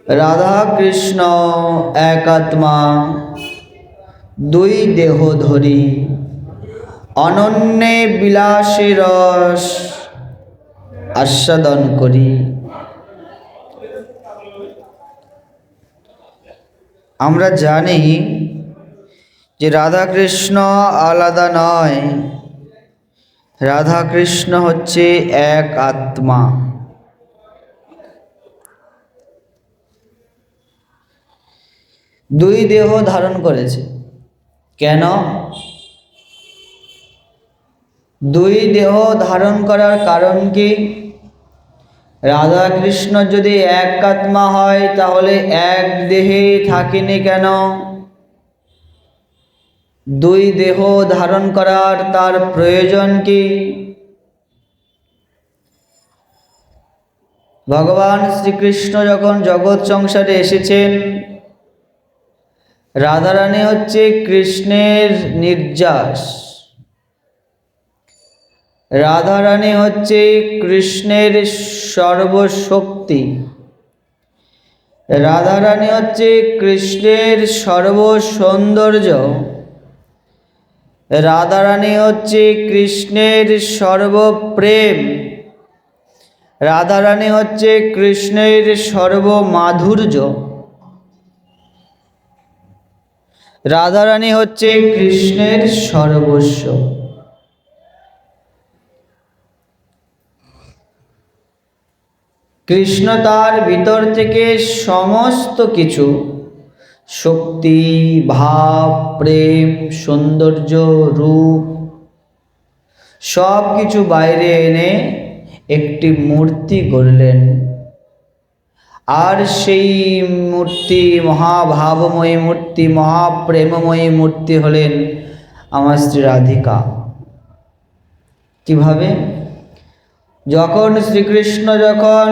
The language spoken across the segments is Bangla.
রাধা কৃষ্ণ এক আত্মা, দুই দেহ ধরি, অনন্যে বিলাসী রস আস্বাদন করি। আমরা জানি যে রাধা কৃষ্ণ আলাদা নয়, রাধা কৃষ্ণ হচ্ছে এক আত্মা। দুই দেহ ধারণ করেছে। কেন? দুই দেহ ধারণ করার কারণ কি? রাধা কৃষ্ণ যদি এক আত্মা হয় তাহলে এক দেহে থাকেনি কেন? দুই দেহ ধারণ করার তার প্রয়োজন কি? ভগবান শ্রীকৃষ্ণ যখন জগৎ সংসারে এসেছেন, রাধারানী হচ্ছে কৃষ্ণের নির্যাস, রাধারানী হচ্ছে কৃষ্ণের সর্বশক্তি, রাধারানী হচ্ছে কৃষ্ণের সর্বসৌন্দর্য, রাধারানী হচ্ছে কৃষ্ণের সর্বপ্রেম, রাধারানী হচ্ছে কৃষ্ণের সর্বমাধুর্য, রাধারানী হচ্ছে কৃষ্ণের সর্বস্ব। কৃষ্ণ তার ভিতর থেকে সমস্ত কিছু শক্তি, ভাব, প্রেম, সৌন্দর্য, রূপ সব কিছু বাইরে এনে একটি মূর্তি গড়লেন। আর সেই মূর্তি মহাভাবময়ী মূর্তি, মহাপ্রেমময়ী মূর্তি হলেন আমার শ্রী রাধিকা। কিভাবে? যখন শ্রীকৃষ্ণ যখন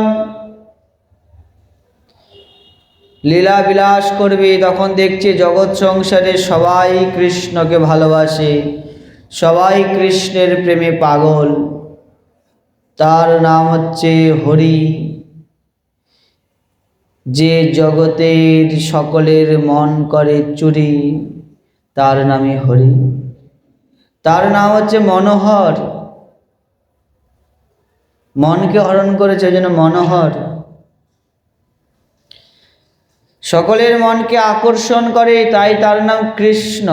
লীলা বিলাস করবে তখন দেখছে জগৎ সংসারে সবাই কৃষ্ণকে ভালোবাসে, সবাই কৃষ্ণের প্রেমে পাগল। তার নাম হচ্ছে হরি। যে জগতের সকলের মন করে চুরি, তার নামে হরি। তার নাম হচ্ছে মনোহর। মনকে হরণ করেছে, ওই জন্য মনোহর। সকলের মনকে আকর্ষণ করে, তাই তার নাম কৃষ্ণ।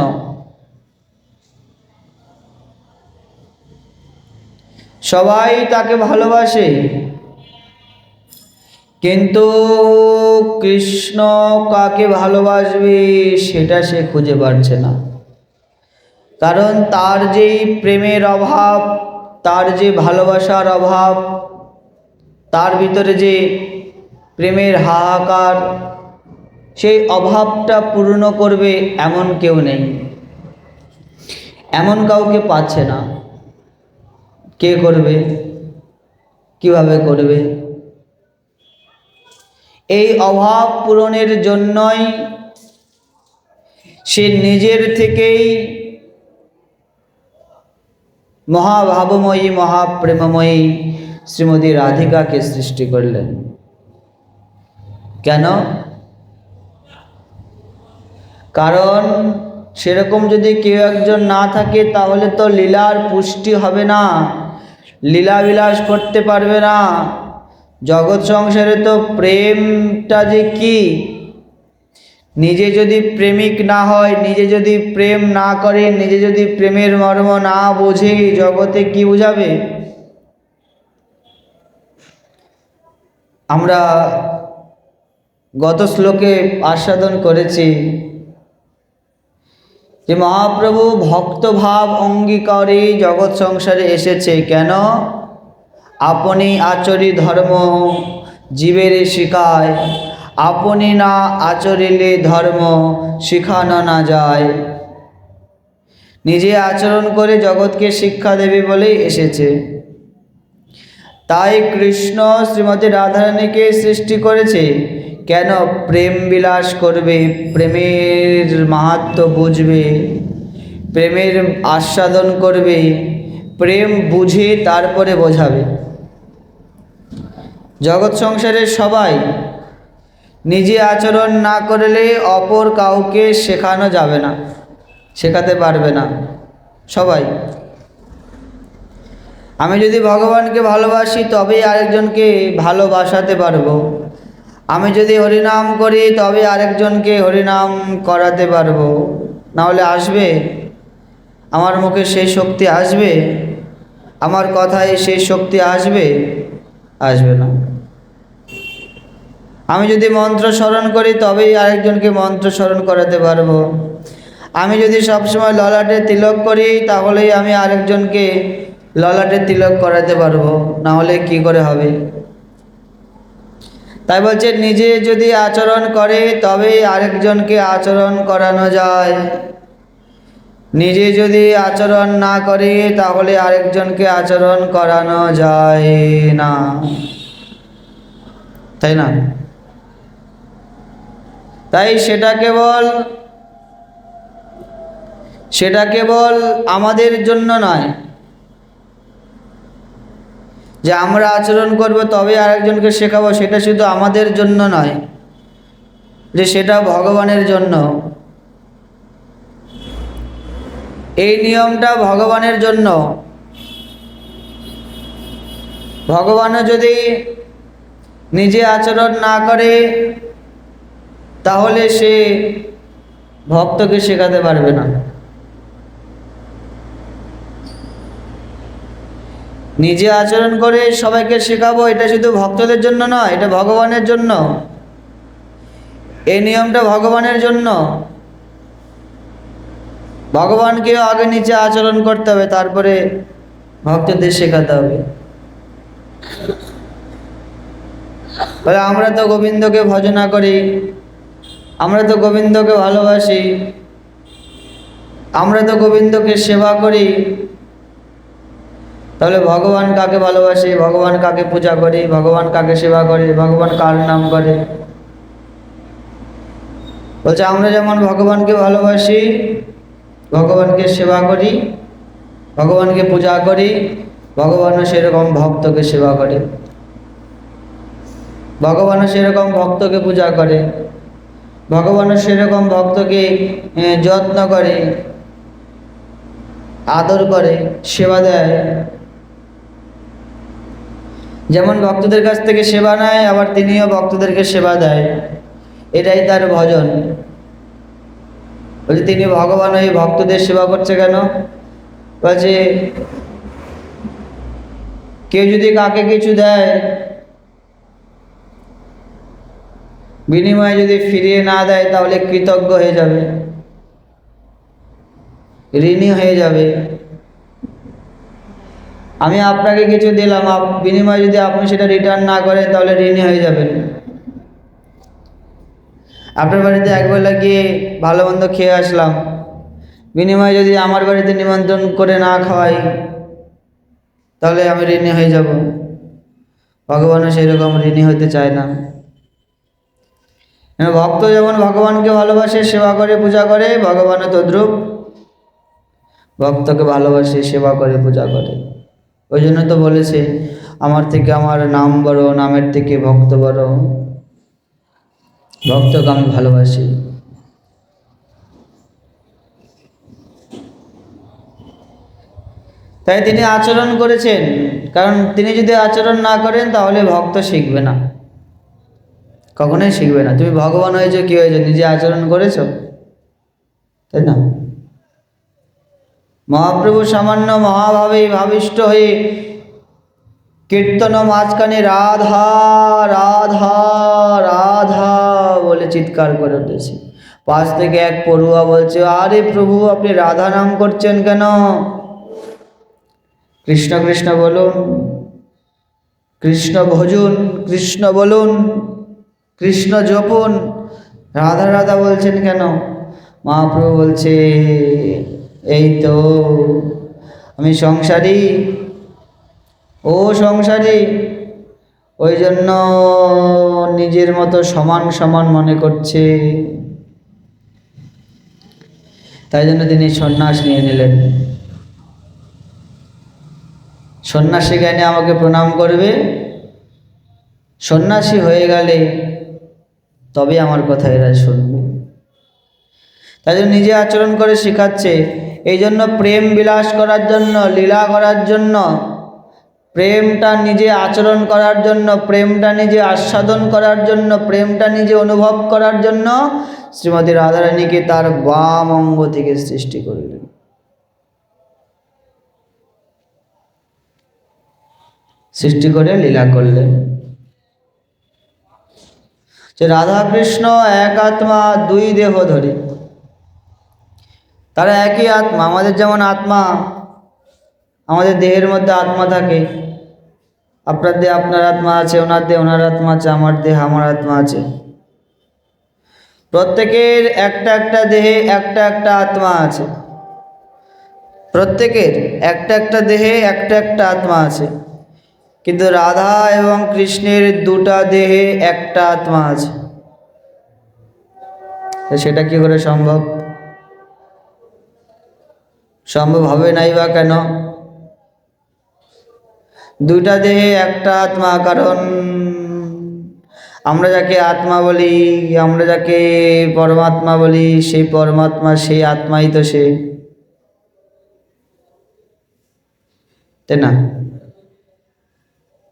সবাই তাকে ভালোবাসে, কিন্তু কৃষ্ণ কাকে ভালোবাসবে সেটা সে খুঁজে পাচ্ছে না। কারণ তার যেই প্রেমের অভাব, তার যে ভালোবাসার অভাব, তার ভিতরে যে প্রেমের হাহাকার, সেই অভাবটা পূর্ণ করবে এমন কেউ নেই, এমন কাউকে পাচ্ছে না। কে করবে? কিভাবে করবে? এই অভাব পূরণের জন্যই সে নিজের থেকেই মহাভাবময়ী মহাপ্রেমময়ী শ্রীমতী রাধিকাকে সৃষ্টি করলেন। কেন? কারণ সেরকম যদি কেউ একজন না থাকে তাহলে তো লীলার পুষ্টি হবে না, লীলা বিলাস করতে পারবে না। জগৎ সংসারে তো প্রেমটা যে কি, নিজে যদি প্রেমিক না হয়, নিজে যদি প্রেম না করে, নিজে যদি প্রেমের মর্ম না বোঝে, জগতে কি বোঝাবে? আমরা গত শ্লোকে আস্বাদন করেছি যে মহাপ্রভু ভক্তভাব অঙ্গীকারে জগৎ সংসারে এসেছে। কেন? আপনি আচরি ধর্ম জীবের শিখায়, আপনি না আচরিলে ধর্ম শিখানো না যায়। নিজে আচরণ করে জগৎকে শিক্ষা দেবে বলেই এসেছে। তাই কৃষ্ণ শ্রীমতী রাধারানীকে সৃষ্টি করেছে। কেন? প্রেম বিলাস করবে, প্রেমের মাহাত্ম্য বুঝবে, প্রেমের আস্বাদন করবে, প্রেম বুঝে তারপরে বোঝাবে। জগৎ সংসারের সবাই নিজে আচরণ না করলে অপর কাউকে শেখানো যাবে না, শেখাতে পারবে না সবাই। আমি যদি ভগবানকে ভালোবাসি তবেই আরেকজনকে ভালোবাসাতে পারবো। আমি যদি হরিনাম করি তবে আরেকজনকে হরিনাম করাতে পারবো। না হলে আসবে আমার মুখে সেই শক্তি? আসবে আমার কথায় সেই শক্তি? আসবে? আসবে না। আমি যদি মন্ত্র স্মরণ করি তবেই আরেকজনকে মন্ত্র স্মরণ করাতে পারবো। আমি যদি সবসময় ললাটে তিলক করি তাহলেই আমি আরেকজনকে ললাটে তিলক করাতে পারবো, না হলে কি করে হবে? তাই বলছে নিজে যদি আচরণ করে তবেই আরেকজনকে আচরণ করানো যায়। নিজে যদি আচরণ না করে তাহলে আরেকজনকে আচরণ করানো যায় না, তাই না? তাই সেটা কেবল আমাদের জন্য নয় যে আমরা আচরণ করব তবে আরেকজনকে শেখাবো, সেটা শুধু আমাদের জন্য নয়, যে সেটা ভগবানের জন্য। এই নিয়মটা ভগবানের জন্য। ভগবানও যদি নিজে আচরণ না করে তাহলে সে ভক্তকে শেখাতে পারবে না। নিজে আচরণ করে সবাইকে শেখাবো, এটা শুধু ভক্তদের জন্য নয়, এটা ভগবানের জন্য। এই নিয়মটা ভগবানের জন্য। ভগবানকেও আগে নিচে আচরণ করতে হবে, তারপরে ভক্তদের শেখাতে হবে। বলে আমরা তো গোবিন্দকে ভজনা করি, আমরা তো গোবিন্দকে ভালোবাসি, আমরা তো গোবিন্দকে সেবা করি, তাহলে ভগবান কাকে ভালোবাসে, ভগবান কাকে পূজা করে, ভগবান কাকে সেবা করে, ভগবান কার নাম করে? বলছে আমরা যেমন ভগবানকে ভালোবাসি, ভগবানকে সেবা করি, ভগবানকে পূজা করি, ভগবানও সেরকম ভক্তকে সেবা করে, ভগবানও সেরকম ভক্তকে পূজা করে, ভগবানও সেরকম ভক্তকে যত্ন করে, আদর করে, সেবা দেয়। যেমন ভক্তদের কাছ থেকে সেবা নেয়, আবার তিনিও ভক্তদেরকে সেবা দেয়। এটাই তার ভজন। বলছে তিনি ভগবান ওই ভক্তদের সেবা করছে কেন? বলছে কেউ যদি কাকে কিছু দেয়, বিনিময়ে যদি ফিরিয়ে না দেয় তাহলে কৃতজ্ঞ হয়ে যাবে, ঋণী হয়ে যাবে। আমি আপনাকে কিছু দিলাম, বিনিময়ে যদি আপনি সেটা রিটার্ন না করেন তাহলে ঋণী হয়ে যাবেন। আপনার বাড়িতে একবেলা গিয়ে ভালো মন্দ খেয়ে আসলাম, বিনিময়ে যদি আমার বাড়িতে নিমন্ত্রণ করে না খাওয়াই তাহলে আমি ঋণী হয়ে যাব। ভগবানও সেরকম ঋণী হতে চায় না। ভক্ত যেমন ভগবানকে ভালোবাসে, সেবা করে, পূজা করে, ভগবানও তদ্রূপ ভক্তকে ভালোবাসে, সেবা করে, পূজা করে। ওই জন্য তো বলেছে আমার থেকে আমার নাম বড়, নামের থেকে ভক্ত বড়, ভক্তকে আমি ভালোবাসি। তাই তিনি আচরণ করেছেন, কারণ তিনি যদি আচরণ না করেন তাহলে ভক্ত শিখবে না, কখনোই শিখবে না। তুমি ভগবান হয়েছো, কি হয়েছে? নিজে আচরণ করেছো, তাই না? মহাপ্রভু সামান্য মহাভাবে ভাবিষ্ট হয়ে কীর্তন মাঝখানে রাধা রাধা রাধা বলে চিৎকার করে উঠেছে। পাশ থেকে এক পড়ুয়া বলছে, আরে প্রভু আপনি রাধা নাম করছেন কেন? কৃষ্ণ কৃষ্ণ বলুন, কৃষ্ণ ভজুন, কৃষ্ণ বলুন, কৃষ্ণ জপুন, রাধা রাধা বলছেন কেন? মহাপ্রভু বলছে এই তো আমি সংসারী, ও সংসারী, ওই জন্য নিজের মতো সমান সমান মনে করছে, তাই জন্য তিনি সন্ন্যাস নিয়ে নিলেন। সন্ন্যাসী জ্ঞানে আমাকে প্রণাম করবে, সন্ন্যাসী হয়ে গেলে তবে আমার কথা এরা শুনবে। তাই জন্য নিজে আচরণ করে শেখাচ্ছে। এই জন্য প্রেম বিলাস করার জন্য, লীলা করার জন্য, প্রেমটা নিজে আচরণ করার জন্য, প্রেমটা নিজে আস্বাদন করার জন্য, প্রেমটা নিজে অনুভব করার জন্য শ্রীমতী রাধারানীকে তার বাম অঙ্গ থেকে সৃষ্টি করলেন। সৃষ্টি করে লীলা করলেন। যে রাধা কৃষ্ণ এক আত্মা দুই দেহ ধরে, তারা একই আত্মা। আমাদের যেমন আত্মা, আমাদের দেহের মধ্যে আত্মা থাকে। আপনার দেহে আপনার আত্মা আছে, ওনার দেহে ওনার আত্মা আছে, আমার দেহে আমার আত্মা আছে। প্রত্যেকের একটা একটা দেহে একটা একটা আত্মা আছে। প্রত্যেকের একটা একটা দেহে একটা একটা আত্মা আছে। কিন্তু রাধা এবং কৃষ্ণের দুটা দেহে একটা আত্মা আছে। সেটা কি করে সম্ভব? সম্ভব হবে নাই বা কেন? দুইটা দেহে একটা আত্মা, কারণ আমরা যাকে আত্মা বলি, আমরা যাকে পরমাত্মা বলি, সেই পরমাত্মা, সেই আত্মাই তো সে, তাই না?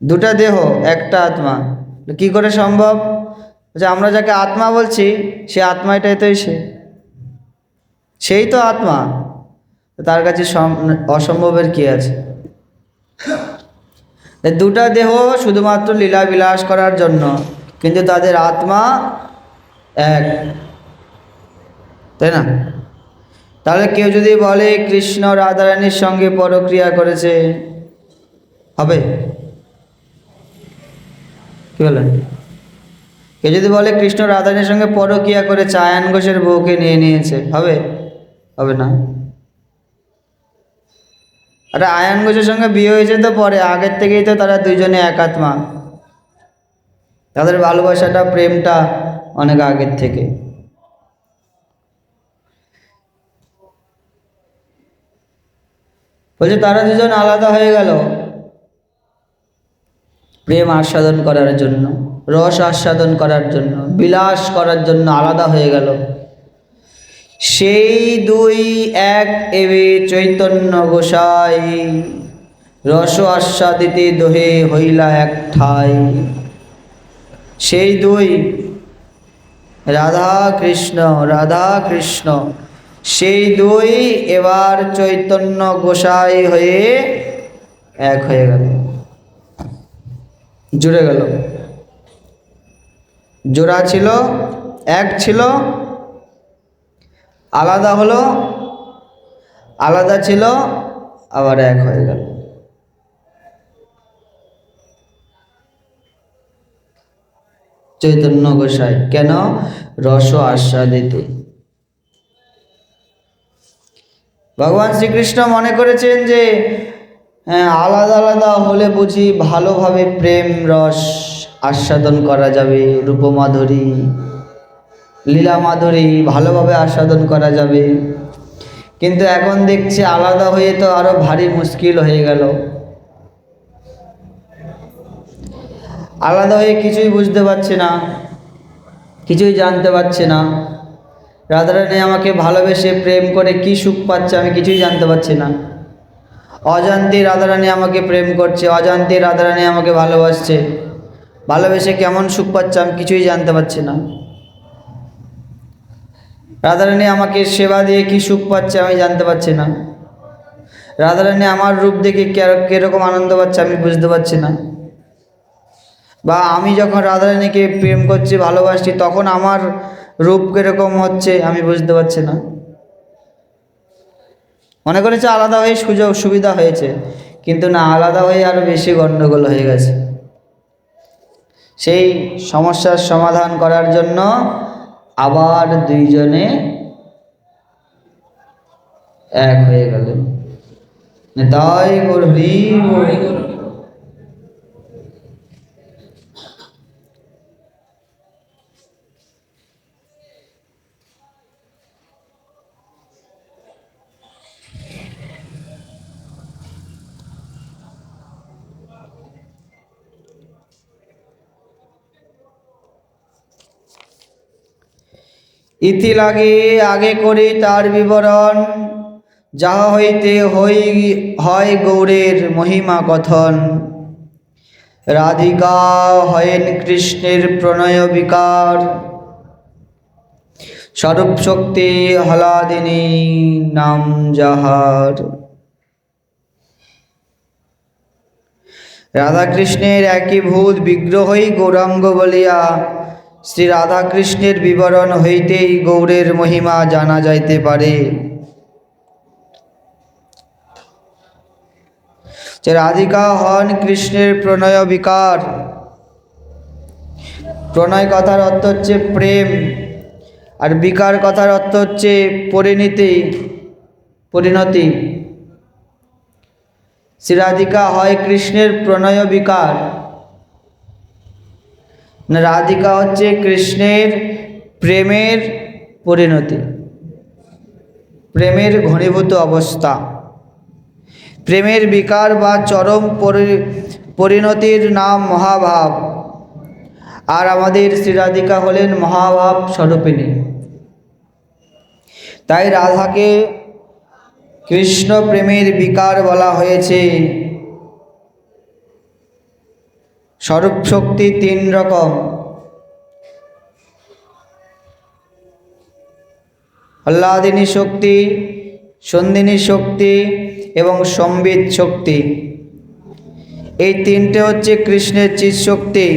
দুটা দেহ একটা আত্মা কি করে সম্ভব? যে আমরা যাকে আত্মা বলছি সে আত্মাটাই তো সে, সেই তো আত্মা। তার কাছে অসম্ভবের কি আছে? দুটা দেহ শুধুমাত্র লীলা বিলাস করার জন্য, কিন্তু তাদের আত্মা এক, তাই না? তাহলে কেউ যদি বলে কৃষ্ণ রাধারানীর সঙ্গে পরক্রিয়া করেছে, হবে? কি বলেন? কেউ যদি বলে কৃষ্ণ রাধারানীর সঙ্গে পরক্রিয়া করে আয়ান ঘোষের বউকে নিয়ে নিয়েছে, হবে? হবে না। আরে আয়ান ঘোষের সঙ্গে বিয়ে হয়েছে তো পরে, আগের থেকেই তো তারা দুইজনে এক আত্মা। তাদের ভালোবাসাটা, প্রেমটা অনেক আগের থেকে। বলছে তারা দুজন আলাদা হয়ে গেল প্রেম আস্বাদন করার জন্য, রস আস্বাদন করার জন্য, বিলাস করার জন্য আলাদা হয়ে গেল। সেই দুই এক এবে চৈতন্য গোসাই, রস আস্বাদিতে দোহে হইলা এক ঠাই। সেই দুই রাধা কৃষ্ণ, রাধা কৃষ্ণ, সেই দুই এবার চৈতন্য গোসাই হয়ে এক হয়ে গেল, জুড়ে গেল। জোড়া ছিল, এক ছিল, আলাদা হলো, আলাদা ছিল, আবার এক হয়ে গেল। চৈতন্য গোসাই কেন? রস আস্বাদিতে। ভগবান শ্রীকৃষ্ণ মনে করেছেন যে আলাদা আলাদা হলে বুঝি ভালোভাবে প্রেম রস আস্বাদন করা যাবে, রূপমাধুরী লীলা মাধুরী ভালোভাবে আস্বাদন করা যাবে। কিন্তু এখন দেখছি আলাদা হয়ে তো আরো ভারী মুশকিল হয়ে গেল। আলাদা হয়ে কিছুই বুঝতে পারছে না, কিছুই জানতে পারছে না। রাধারানী আমাকে ভালোবেসে প্রেম করে কি সুখ পাচ্ছে আমি কিছুই জানতে পারছি না। অজান্তে রাধারানী আমাকে প্রেম করছে, অজান্তে রাধারানী আমাকে ভালোবাসছে, ভালোবেসে কেমন সুখ পাচ্ছে আমি কিছুই জানতে পারছি না। রাধারানী আমাকে সেবা দিয়ে কি সুখ পাচ্ছে আমি জানতে পারছি না। রাধারানী আমার রূপ দেখে কীরকম আনন্দ পাচ্ছে আমি বুঝতে পারছি না। বা আমি যখন রাধারানীকে প্রেম করছি, ভালোবাসছি, তখন আমার রূপ কীরকম হচ্ছে আমি বুঝতে পারছি না। মনে করেছে আলাদা হয়ে সুযোগ সুবিধা হয়েছে, কিন্তু না, আলাদা হয়ে আরও বেশি গণ্ডগোল হয়ে গেছে। সেই সমস্যার সমাধান করার জন্য আবার দুইজনে এক হয়ে গেলেন। তাই গৌর হরি বল। ইতি লাগে আগে করি তার বিবরণ, যাহা হইতে হয় গৌরের মহিমা কথন। রাধিকা হয়েন কৃষ্ণের প্রণয় বিকার, স্বরূপ শক্তি হলাদিনী নাম যাহার। রাধাকৃষ্ণের একীভূত বিগ্রহই গৌরাঙ্গ বলিয়া শ্রী রাধাকৃষ্ণের বিবরণ হইতেই গৌরের মহিমা জানা যাইতে পারে। যে রাধিকা হন কৃষ্ণের প্রণয় বিকার। প্রণয় কথার অর্থ হচ্ছে প্রেম, আর বিকার কথার অর্থ হচ্ছে পরিণতি। শ্রী রাধিকা হয় কৃষ্ণের প্রণয় বিকার, রাধিকা হচ্ছে কৃষ্ণের প্রেমের পরিণতি, প্রেমের ঘনীভূত অবস্থা। প্রেমের বিকার বা চরম পরিণতির নাম মহাভাব, আর আমাদের শ্রী রাধিকা হলেন মহাভাব স্বরূপিণী। তাই রাধাকে কৃষ্ণ প্রেমের বিকার বলা হয়েছে। স্বরূপ শক্তি তিন রকম: আহ্লাদিনী শক্তি, সন্দিনী শক্তি এবং সম্বিত শক্তি। এই তিনটে হচ্ছে কৃষ্ণের চিৎ শক্তি।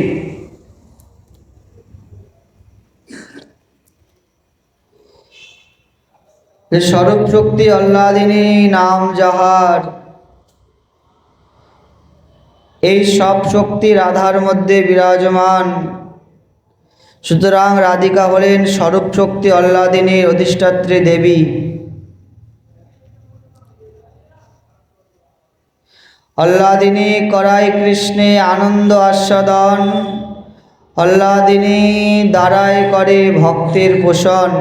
স্বরূপ শক্তি আহ্লাদিনী নাম যাহার, এই সব শক্তি রাধার মধ্যে বিরাজমান। সুতরাং রাধিকা হলেন স্বরূপ শক্তি আহ্লাদিনীর অধিষ্ঠাত্রী দেবী। আহ্লাদিনী করায় কৃষ্ণে আনন্দ আস্বাদন, আহ্লাদিনী দ্বারাই করে ভক্তের পোষণ।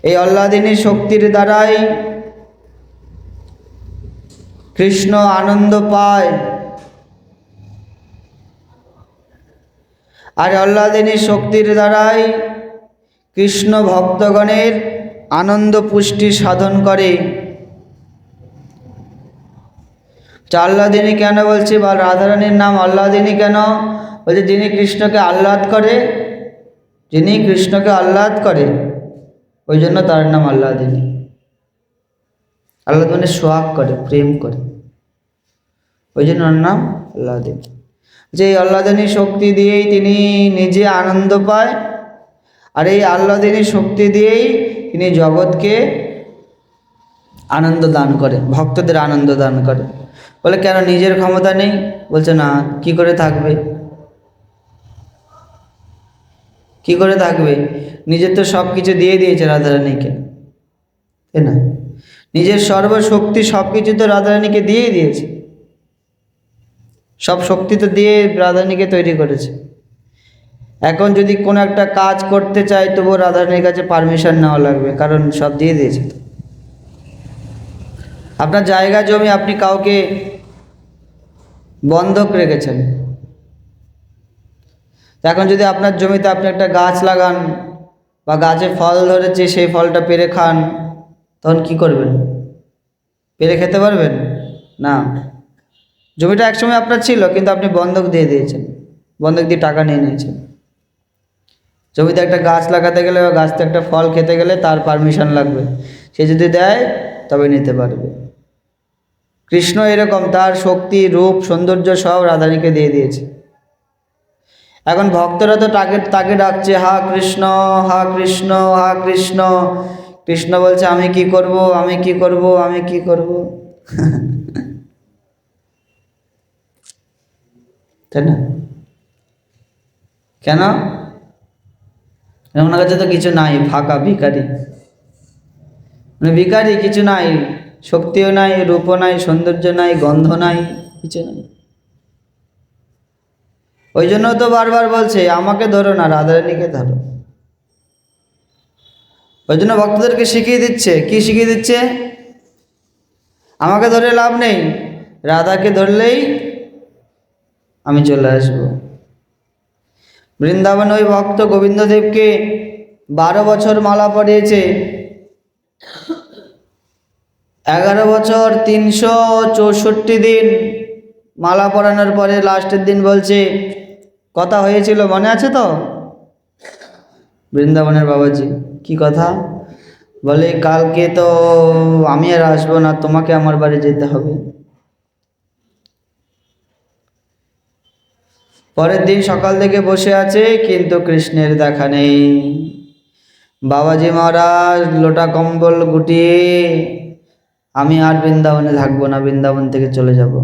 এই আহ্লাদিনী শক্তির দ্বারাই কৃষ্ণ আনন্দ পায়, আর আহ্লাদিনী শক্তির দ্বারাই কৃষ্ণ ভক্তগণের আনন্দ পুষ্টি সাধন করে। আহ্লাদিনী কেন বলছি, বা রাধারানীর নাম আহ্লাদিনী কেন বলছে? যিনি কৃষ্ণকে আহ্লাদ করে, যিনি কৃষ্ণকে আহ্লাদ করে, ওই জন্য তার নাম আহ্লাদিনী। আহ্লাদ মানে সোহাগ করে, প্রেম করে, ওই জন্য ওর নাম আহ্লাদিনী। যে এই আহ্লাদিনী শক্তি দিয়েই তিনি নিজে আনন্দ পায়, আর এই আহ্লাদিনী শক্তি দিয়েই তিনি জগৎকে আনন্দ দান করে, ভক্তদের আনন্দ দান করে। বলে কেন, নিজের ক্ষমতা নেই? বলছে না, কি করে থাকবে, কি করে থাকবে? নিজের তো সব কিছু দিয়ে দিয়েছে রাধারানীকে, তাই না? নিজের সর্বশক্তি সব কিছু তো রাধারানীকে দিয়েই দিয়েছে, সব শক্তি তো দিয়ে রাধারানীকে তৈরি করেছে। এখন যদি কোনো একটা কাজ করতে চাই তবুও রাধারানীর কাছে পারমিশন নেওয়া লাগবে, কারণ সব দিয়ে দিয়েছে। তো আপনার জায়গা জমি আপনি কাউকে বন্ধক রেখেছেন, এখন যদি আপনার জমিতে আপনি একটা গাছ লাগান বা গাছে ফল ধরেছে, সেই ফলটা পেড়ে খান, তখন কি করবেন? পেড়ে খেতে পারবেন না। জমিটা একসময় আপনার ছিল, কিন্তু আপনি বন্ধক দিয়ে দিয়েছেন, বন্ধক দিয়ে টাকা নিয়ে নিয়েছেন। জমিতে একটা গাছ লাগাতে গেলে বা গাছতে একটা ফল খেতে গেলে তার পারমিশন লাগবে, সে যদি দেয় তবে নিতে পারবে। কৃষ্ণ এরকম, তার শক্তি, রূপ, সৌন্দর্য সব রাধারানীকে দিয়ে দিয়েছে। এখন ভক্তরা তো তাকে ডাকছে, হা কৃষ্ণ, হা কৃষ্ণ, হা কৃষ্ণ। কৃষ্ণ বলছে, আমি কি করব, আমি কি করব, আমি কি করব। তাই না? কেন? ওনার কাছে তো কিছু নাই, ফাঁকা, ভিখারি, মানে ভিখারি, কিছু নাই, শক্তিও নাই, রূপও নাই, সৌন্দর্য নাই, গন্ধ নাই, কিছু নাই। ওই জন্য তো বারবার বলছে, আমাকে ধরো না, রাধারানীকে ধরো। ওই জন্য ভক্তদেরকে শিখিয়ে দিচ্ছে, কি শিখিয়ে দিচ্ছে? আমাকে ধরে লাভ নেই, রাধাকে ধরলেই আমি চলে আসব। বৃন্দাবন ওই ভক্ত গোবিন্দদেবকে 12 বছর মালা পরিয়েছে, 11 বছর 364 দিন মালা পরানোর পরে লাস্টের দিন বলছে, কথা হয়েছিল মনে আছে তো? বৃন্দাবনের বাবাজি কি কথা বলে, কালকে তো আমি আর আসবো না, তোমাকে আমার বাড়ি যেতে হবে। পরের দিন সকাল থেকে বসে আছে, কিন্তু কৃষ্ণের দেখা নেই। বাবাজি মহারাজ লোটা কম্বল গুটিয়ে, আমি আর বৃন্দাবনে থাকবো না, বৃন্দাবন থেকে চলে যাব।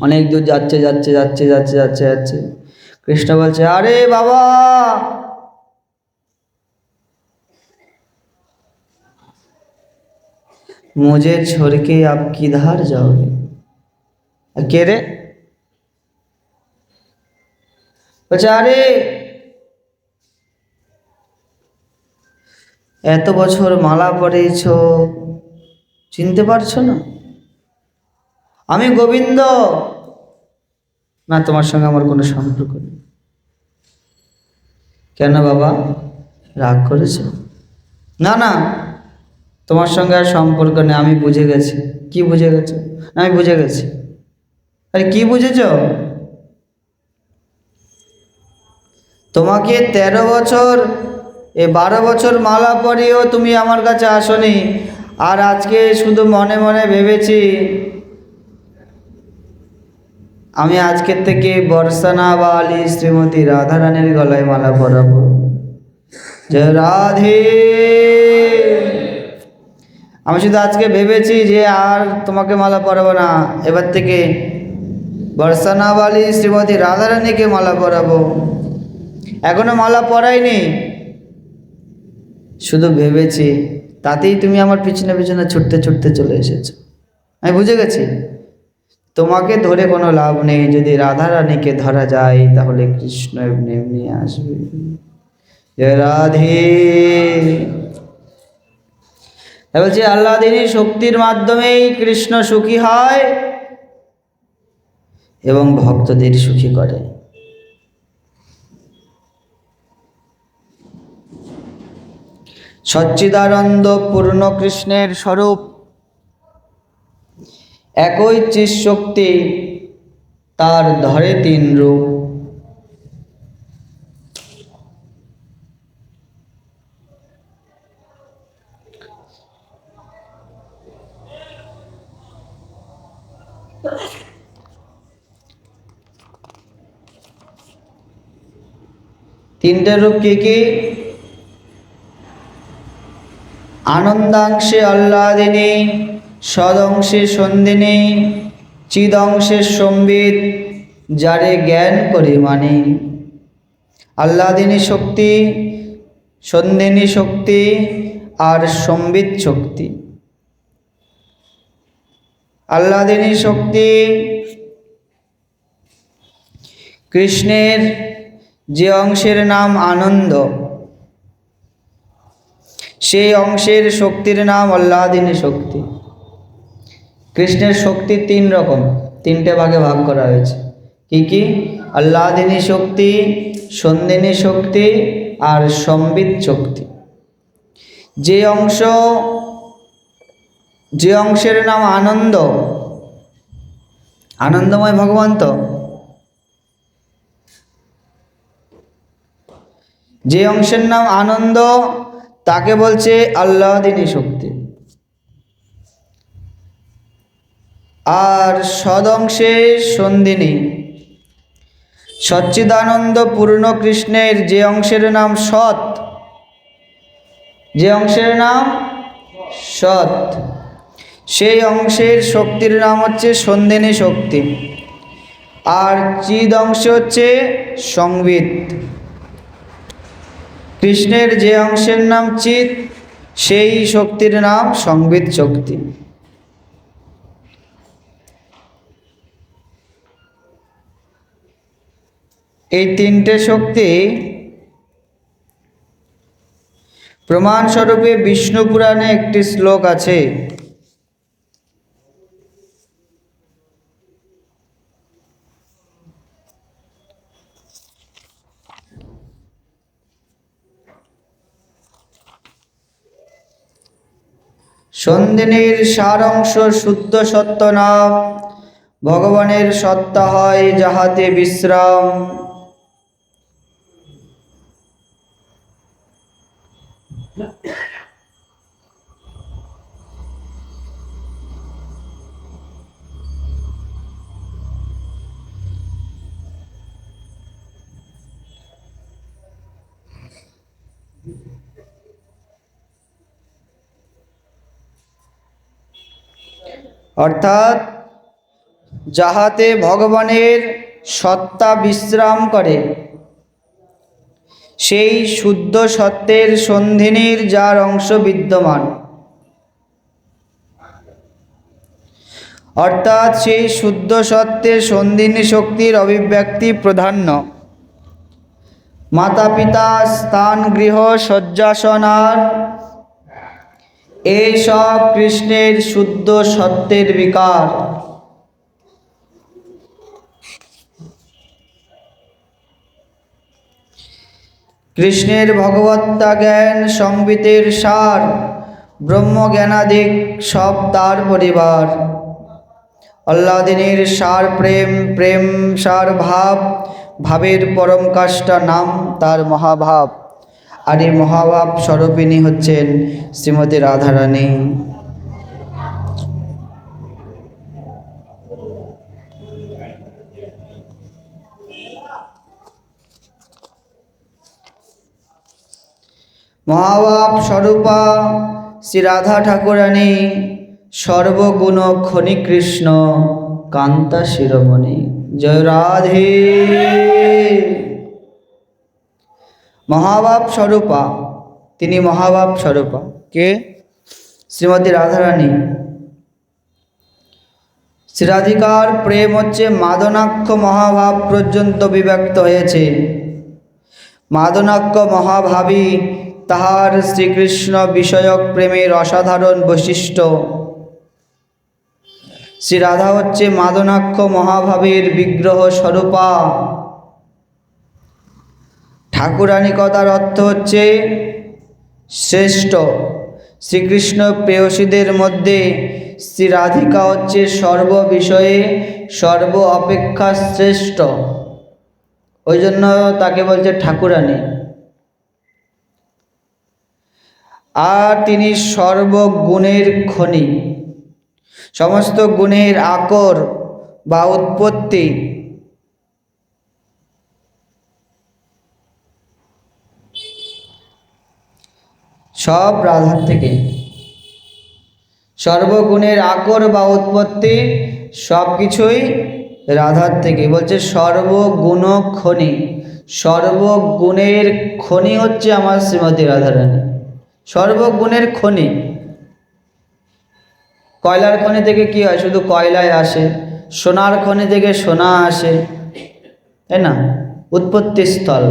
অনেক দূর যাচ্ছে যাচ্ছে যাচ্ছে যাচ্ছে যাচ্ছে যাচ্ছে, কৃষ্ণ বলছে, আরে বাবা, मुझे छोड़ के आप किधर जाओगे? কে রে? বলছে, আরে এত বছর মালা পরেছ, চিনতে পারছো না? আমি গোবিন্দ। না, তোমার সঙ্গে আমার কোনো সম্পর্ক নেই। কেন বাবা, রাগ করেছো? না না, তোমার সঙ্গে আর সম্পর্ক নেই, আমি বুঝে গেছি। কি বুঝে গেছো? আমি বুঝে গেছি। আরে কি বুঝেছ? তোমাকে 13 বছর 12 বছর মালা পরিয়েও তুমি আমার কাছে আসনি, আর আজকে শুধু মনে মনে ভেবেছি আমি আজকের থেকে বর্ষানা বালি শ্রীমতী রাধারানীর গলায় মালা পরাবো। জয় রাধে। আমি শুধু আজকে ভেবেছি যে আর তোমাকে মালা পরাবো না, এবার থেকে বর্ষানা বালি শ্রীমতী রাধারানীকে মালা পরাবো। এখনো মালা পরাইনি, শুধু ভেবেছি, তাতেই তুমি আমার পিছনে পিছনে ছুটতে ছুটতে চলে এসেছো। আমি বুঝে গেছি তোমাকে ধরে কোনো লাভ নেই, যদি রাধারানীকে ধরা যায় তাহলে কৃষ্ণ এমনি এমনি আসবে। জয় রাধে। বলছে আল্লাদিনী শক্তির মাধ্যমেই কৃষ্ণ সুখী হয় এবং ভক্তদের সুখী করে। সচ্চিদানন্দ পূর্ণ কৃষ্ণের স্বরূপ একই চিৎ শক্তি, তার ধরে 3 রূপ। তিনটে রূপ কি কি? আনন্দাংশে আহ্লাদিনী, সদংশে সন্দিনী, চিদংশে সম্বিত, যারে জ্ঞান করি মানি। আহ্লাদিনী শক্তি, সন্দিনী শক্তি আর সম্বিত শক্তি। আহ্লাদিনী শক্তি কৃষ্ণের যে অংশের নাম আনন্দ, সেই অংশের শক্তির নাম আহ্লাদিনী শক্তি। কৃষ্ণের শক্তি 3 রকম, 3টে ভাগে ভাগ করা হয়েছে। কি কি? আহ্লাদিনী শক্তি, সন্দিনী শক্তি আর সম্বিত শক্তি। যে অংশের নাম আনন্দ, আনন্দময় ভগবান তো, যে অংশের নাম আনন্দ তাকে বলছে আহ্লাদিনী শক্তি। আর সদংশে সন্দিনী, সচ্চিদানন্দ পূর্ণ কৃষ্ণের যে অংশের নাম সৎ, যে অংশের নাম সৎ, সেই অংশের শক্তির নাম হচ্ছে সন্দিনী শক্তি। আর চিদ অংশ হচ্ছে সংবিত। কৃষ্ণের যে অংশের নাম চিত, সেই শক্তির নাম সংবিত শক্তি। এই 3টে শক্তি প্রমাণস্বরূপে বিষ্ণু পুরাণে একটি শ্লোক আছে। সন্ধিনীর সার অংশ শুদ্ধ সত্য নাম, ভগবানের সত্তা হয় যাহাতে বিশ্রাম। অর্থাৎ যাহাতে ভগবানের সত্তা বিশ্রাম করে, সেই শুদ্ধ সত্যের সন্ধিনীর যার অংশ বিদ্যমান, অর্থাৎ সেই শুদ্ধ সত্যের সন্ধিনী শক্তির অভিব্যক্তি প্রাধান্য। মাতা পিতা স্থান গৃহ শয্যাসনার এইসব কৃষ্ণের শুদ্ধ সত্যের বিকার। কৃষ্ণের ভগবত্তা জ্ঞান সংবিতের সার, ব্রহ্মজ্ঞানাদিক সব তার পরিবার। আল্লাদিনীর সার প্রেম, প্রেম সার ভাব, ভাবের পরম কাষ্ঠা নাম তার মহাভাব। আর এই মহাভাব স্বরূপিণী হচ্ছেন শ্রীমতী রাধারানী। মহাভাব স্বরূপা শ্রী রাধা ঠাকুরানী, সর্বগুণ খনি কৃষ্ণ কান্তা শিরোমণি। জয় রাধে। মহাভাব স্বরূপা, তিনি মহাভাব স্বরূপা কে? শ্রীমতী রাধারানী। শ্রীরাধিকার প্রেম হচ্ছে মাদনাক্ষ মহাভাব পর্যন্ত বিভক্ত হয়েছে। মাদনাক্ষ মহাভাবী তাহার শ্রীকৃষ্ণ বিষয়ক প্রেমের অসাধারণ বৈশিষ্ট্য। শ্রী রাধা হচ্ছে মাদনাক্ষ মহাভাবের বিগ্রহ স্বরূপা। ঠাকুরানিকতার অর্থ হচ্ছে শ্রেষ্ঠ। শ্রীকৃষ্ণ প্রেয়সীদের মধ্যে শ্রী রাধিকা হচ্ছে সর্ব বিষয়ে সর্ব অপেক্ষা শ্রেষ্ঠ, ওই জন্য তাকে বলছে ঠাকুরানী। আর তিনি সর্বগুণের খনি, সমস্ত গুণের আকর বা উৎপত্তি। সব রাধার থেকে, সর্বগুণের আকর বা উৎপত্তি সব কিছুই রাধার থেকে। বলছে সর্বগুণ খনি, সর্বগুণের খনি হচ্ছে আমার শ্রীমতী রাধারানী। সর্বগুণের খনি। কয়লার খনি থেকে কি হয়? শুধু কয়লায় আসে। সোনার খনি থেকে সোনা আসে, তাই না? উৎপত্তি স্থল।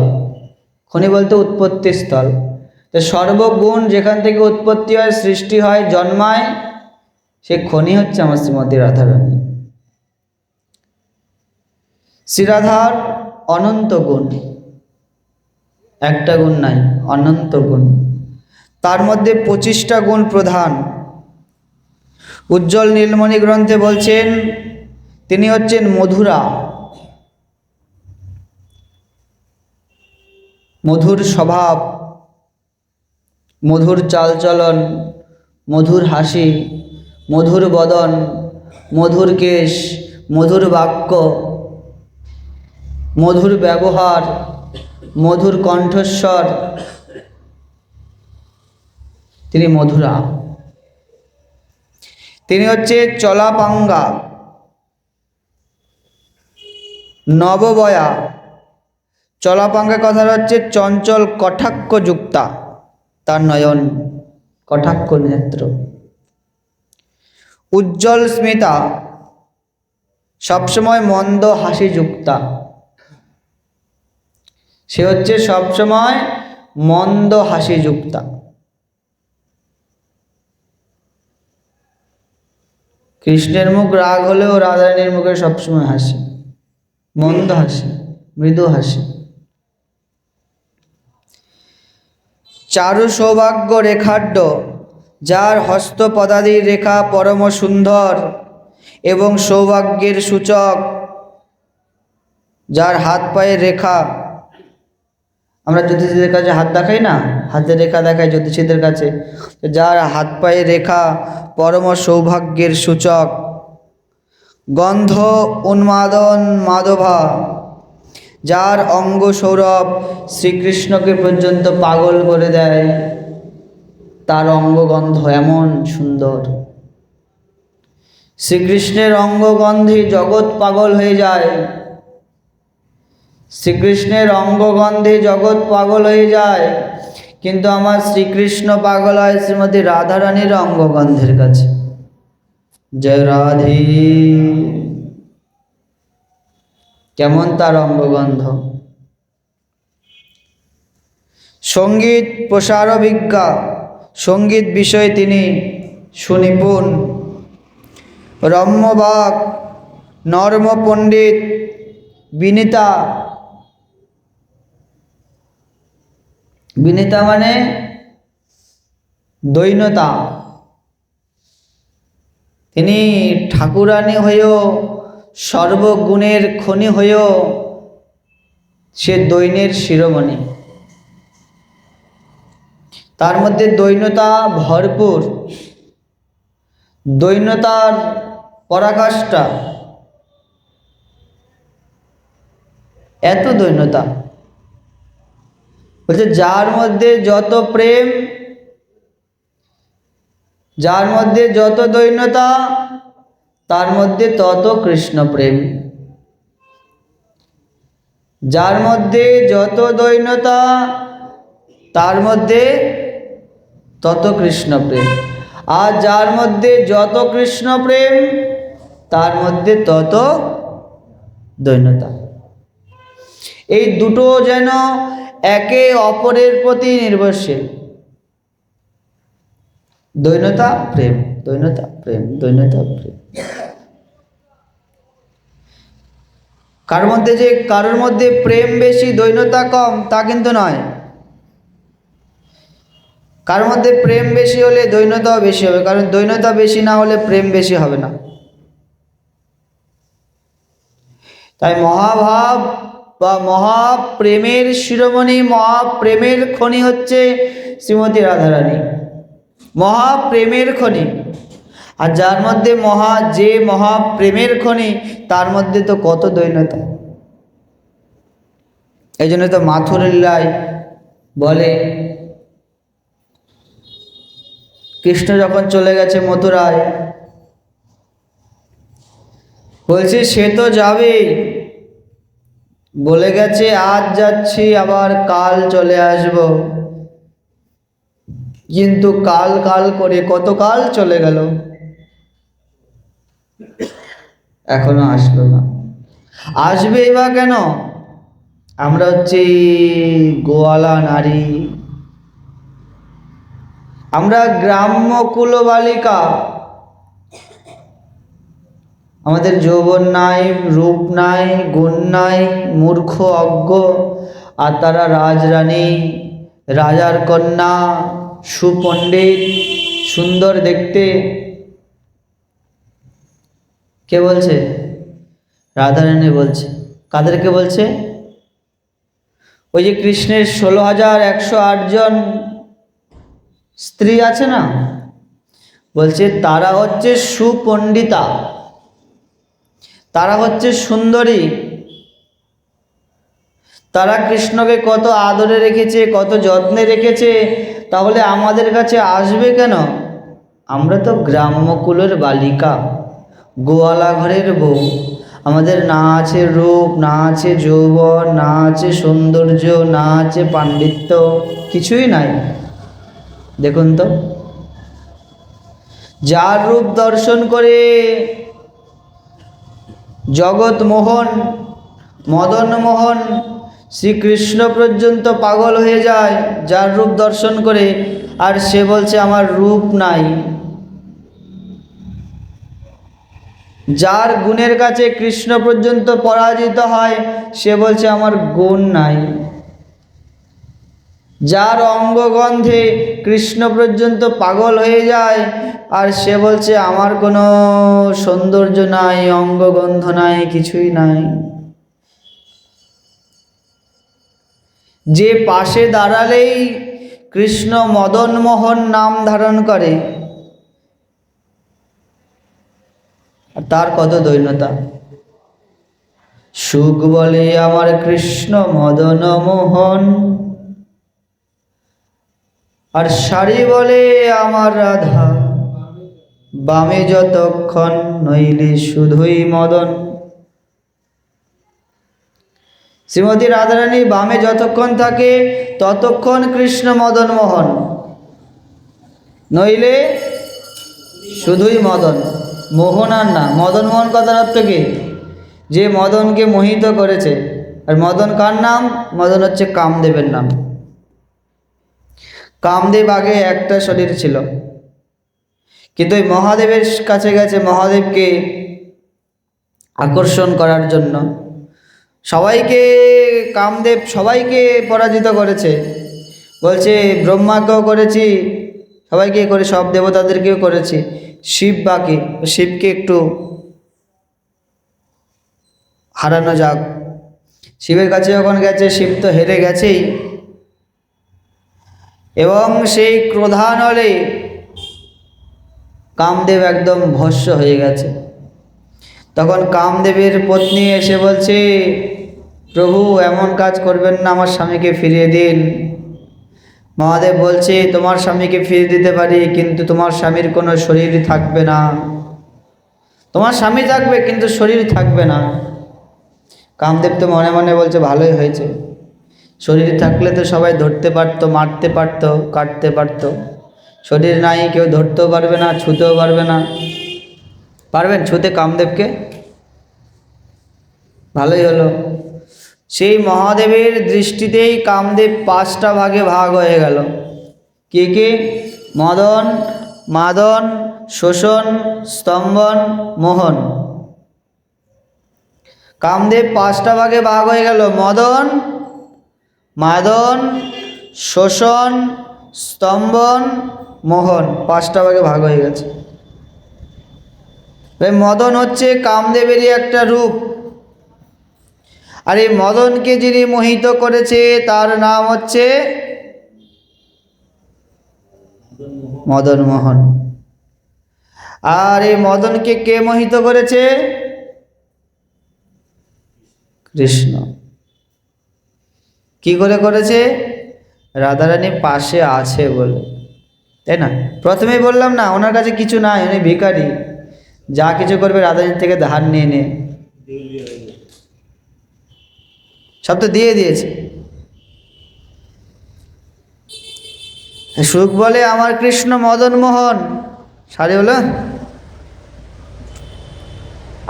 খনি বলতে উৎপত্তি স্থল। তো সর্বগুণ যেখান থেকে উৎপত্তি হয়, সৃষ্টি হয়, জন্মায়, সে খনি হচ্ছে আমার শ্রীমতী রাধারানী। শ্রীরাধার অনন্ত গুণ, একটা গুণ নাই, অনন্ত গুণ। তার মধ্যে 25টা গুণ প্রধান। উজ্জ্বল নীলমণি গ্রন্থে বলছেন তিনি হচ্ছেন মধুরা, মধুর স্বভাব, মধুর চালচলন, মধুর হাসি, মধুর বদন, মধুর কেশ, মধুর বাক্য, মধুর ব্যবহার, মধুর কণ্ঠস্বর, তিনি মধুরা। তিনি হচ্ছে চলাপাঙ্গা, নববয়া। চলাপাঙ্গা কথাটা হচ্ছে চঞ্চল কটাক্ষ যুক্তা, তার নয়ন কটাক্ষ নেত্র। উজ্জ্বল স্মিতা, সবসময় মন্দ হাসি যুক্তা। সে হচ্ছে সবসময় মন্দ হাসি যুক্তা। কৃষ্ণের মুখ রাগ হলেও রাধারানীর মুখে সবসময় হাসি, মন্দ হাসি, মৃদু হাসি। চারু সৌভাগ্য রেখাঢ্য, যার হস্ত পদাদির রেখা পরম সুন্দর এবং সৌভাগ্যের সূচক, যার হাত পায়ের রেখা, আমরা জ্যোতিষীদের কাছে হাত দেখাই না, হাতের রেখা দেখাই জ্যোতিষীদের কাছে, যার হাত পায়ের রেখা পরম সৌভাগ্যের সূচক, গন্ধ উন্মাদন মাধবা, যার অঙ্গ সৌরভ শ্রীকৃষ্ণকে পর্যন্ত পাগল করে দেয়, তার অঙ্গগন্ধ এমন সুন্দর। শ্রীকৃষ্ণের অঙ্গগন্ধে জগৎ পাগল হয়ে যায়, শ্রীকৃষ্ণের অঙ্গগন্ধে জগৎ পাগল হয়ে যায়, কিন্তু আমার শ্রীকৃষ্ণ পাগল হয় শ্রীমতী রাধারানীর অঙ্গগন্ধের কাছে। জয় রাধে। কেমন তার অঙ্গগন্ধ। সঙ্গীত প্রসারবিজ্ঞা, সঙ্গীত বিষয়ে তিনি সুনিপুণ। রম্যবাক, নর্ম পণ্ডিত, বিনীতা। বিনীতা মানে দৈন্যতা। তিনি ঠাকুরানী হয়েও, সর্বগুণের খনি হয়েও সে দৈন্যের শিরোমণি। তার মধ্যে দৈন্যতা ভরপুর, দৈন্যতার পরাকাষ্ঠা। এত দৈন্যতা, বলছে যার মধ্যে যত প্রেম, যার মধ্যে যত দৈন্যতা, তার মধ্যে তত কৃষ্ণ প্রেম। যার মধ্যে যত দৈন্যতা, তার মধ্যে তত কৃষ্ণ প্রেম। আর যার মধ্যে যত কৃষ্ণ প্রেম, তার মধ্যে তত দৈন্যতা। এই দুটো যেন একে অপরের প্রতি নির্ভরশীল। দৈন্যতা প্রেম, দৈন্যতা প্রেম, দৈন্যতা প্রেম। কারোর মধ্যে প্রেম বেশি দৈন্যতা কম তা কিন্তু নয়। কারোর মধ্যে প্রেম বেশি হলে দৈন্যতাও বেশি হবে, কারণ দৈন্যতা বেশি না হলে প্রেম বেশি হবে না। তাই মহাভাব বা মহাপ্রেমের শিরোমণি, মহাপ্রেমের খনি হচ্ছে শ্রীমতী রাধারানী, মহাপ্রেমের খনি। আর যার মধ্যে যে মহাপ্রেমের খনি, তার মধ্যে তো কত দৈন্যতা। এই জন্য তো মাথুর লীলায় বলে, কৃষ্ণ যখন চলে গেছে মথুরায়, বলছে সে তো যাবেই, বলে গেছে আজ যাচ্ছি আবার কাল চলে আসব, কিন্তু কাল কাল করে কত কাল চলে গেল, এখনো আসলো না। আসবেই বা কেন? আমরা হচ্ছি গোয়ালা নারী, আমরা গ্রাম্য কুলবালিকা, আমাদের যৌবন নাই, রূপ নাই, গুণ নাই, মূর্খ অজ্ঞ। আর তারা রাজরানী, রাজার কন্যা, সুপণ্ডিত, সুন্দর দেখতে। কে বলছে? রাধারানী বলছে। কাদেরকে বলছে? ওই যে কৃষ্ণের 16,108 জন স্ত্রী আছে না, বলছে তারা হচ্ছে সুপণ্ডিতা, তারা হচ্ছে সুন্দরী। তারা কৃষ্ণকে কত আদরে রেখেছে, কত যত্নে রেখেছে, তাহলে আমাদের কাছে আসবে কেন? আমরা তো গ্রাম্যকুলের বালিকা, গোয়ালা ঘরের বউ। আমাদের না আছে রূপ, না আছে যৌবন, না আছে সৌন্দর্য, না আছে পাণ্ডিত্য, কিছুই নাই। দেখুন তো, যার রূপ দর্শন করে জগৎমোহন, মদন মোহন, শ্রীকৃষ্ণ পর্যন্ত পাগল হয়ে যায় যার রূপ দর্শন করে, আর সে বলছে আমার রূপ নাই। যার গুণের কাছে কৃষ্ণ পর্যন্ত পরাজিত হয়, সে বলছে আমার গুণ নাই। যার অঙ্গগন্ধে কৃষ্ণ পর্যন্ত পাগল হয়ে যায়, আর সে বলছে আমার কোনো সৌন্দর্য নাই, অঙ্গগন্ধ নাই, কিছুই নাই। যে পাশে দাঁড়ালেই কৃষ্ণ মদন মোহন নাম ধারণ করে, আর তার কত দৈন্যতা। সুখ বলে আমার কৃষ্ণ মদন মোহন, আর শাড়ি বলে আমার রাধা, বামে যতক্ষণ নইলে শুধুই মদন। শ্রীমতী রাধারানী বামে যতক্ষণ থাকে ততক্ষণ কৃষ্ণ মদন মোহন, নইলে শুধুই মদন। মোহন আর না, মদন মোহন কথার অর্থ কি? যে মদনকে মোহিত করেছে। আর মদন কার নাম? মদন হচ্ছে কামদেবের নাম। কামদেব আগে একটা শরীর ছিল, কিন্তু ওই মহাদেবের কাছে গেছে মহাদেবকে আকর্ষণ করার জন্য। সবাইকে কামদেব সবাইকে পরাজিত করেছে, বলছে ব্রহ্মাকেও করেছি, সবাইকে করে, সব দেবতাদেরকেও করেছি, শিব বাকি, শিবকে একটু হারানো যাক। শিবের কাছে যখন গেছে, শিব তো হেরে গেছেই, এবং সেই ক্রোধানলে কামদেব একদম ভস্ম হয়ে গেছে। তখন কামদেবের পত্নী এসে বলছে, প্রভু এমন কাজ করবেন না, আমার স্বামীকে ফিরিয়ে দিন। মহাদেব বলছে, তোমার স্বামীকে ফিরিয়ে দিতে পারি, কিন্তু তোমার স্বামীর কোনো শরীর থাকবে না। তোমার স্বামী থাকবে কিন্তু শরীর থাকবে না। কামদেব তো মনে মনে বলছে, ভালোই হয়েছে, শরীর থাকলে তো সবাই ধরতে পারতো, মারতে পারতো, কাটতে পারতো। শরীর নাই, কেউ ধরতেও পারবে না, ছুঁতেও পারবে না। পারবেন ছুঁতে কামদেবকে? ভালোই হলো। সেই মহাদেবের দৃষ্টিতেই কামদেব 5টা ভাগে ভাগ হয়ে গেল। কে কে? মদন, মাদন, শোষণ, স্তম্ভন, মোহন। কামদেব 5টা ভাগে ভাগ হয়ে গেল। মদন, মাদন, শোষণ, স্তম্ভন, মোহন, 5টা ভাগে ভাগ হয়ে গেছে। মদন হচ্ছে কামদেবেরই একটা রূপ, আর এই মদনকে যিনি মোহিত করেছে তার নাম হচ্ছে মদন মোহন। আর এই মদনকে কে মোহিত করেছে? কৃষ্ণ। কি করে করেছে? রাধারানী পাশে আছে বলে, তাই না? প্রথমেই বললাম না, ওনার কাছে কিছু নাই, উনি ভিখারি, যা কিছু করবে রাধারানীর থেকে ধার নিয়ে নিয়ে সব তো দিয়ে দিয়েছে। সুখ বলে আমার কৃষ্ণ মদন মোহন, সারি হলো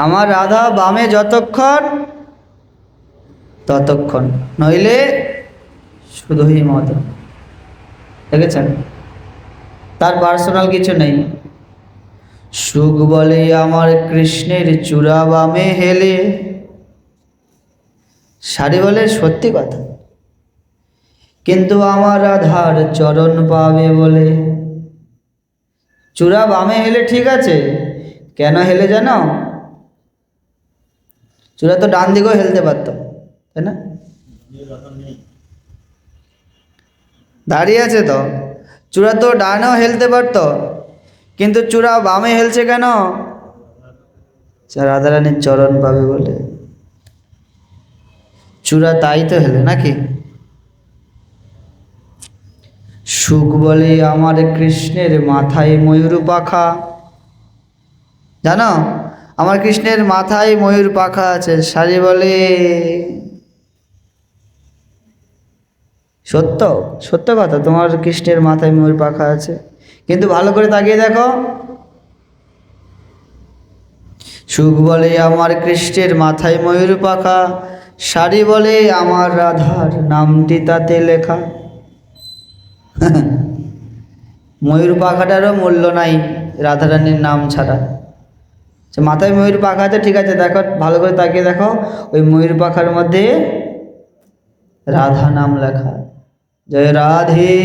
আমার রাধা, বামে যতক্ষণ ততক্ষণ নইলে শুধুই মদন। দেখেছেন? তার পার্সোনাল কিছু নেই। সুখ বলে আমার কৃষ্ণের চূড়া বামে হেলে, সারি বলে সত্যি কথা, কিন্তু আমার রাধার চরণ পাবে বলে। চূড়া বামে হেলে ঠিক আছে, কেন হেলে জানো? চূড়া তো ডান দিকেও হেলতে পারত, তাই না? দাঁড়িয়ে আছে তো, চূড়া তো ডানেও হেলতে পারত, কিন্তু চূড়া বামে হেলছে কেন? রাধারানীর চরণ পাবে বলে। চূড়া তাই তো হেলে নাকি? সুখ বলে আমার কৃষ্ণের মাথায় ময়ূর পাখা, জানো আমার কৃষ্ণের মাথায় ময়ূর পাখা আছে। সারি বলে সত্য, সত্য কথা, তোমার কৃষ্ণের মাথায় ময়ূর পাখা আছে, কিন্তু ভালো করে তাকিয়ে দেখো। সুখ বলে আমার কৃষ্ণের মাথায় ময়ূর পাখা, সারি বলে আমার রাধার নামটি তাতে লেখা। ময়ূর পাখাটারও মূল্য নাই রাধারানীর নাম ছাড়া। মাথায় ময়ূর পাখা আছে ঠিক আছে, দেখো ভালো করে তাকিয়ে দেখো, ওই ময়ূর পাখার মধ্যে রাধা নাম লেখা। জয় রাধে।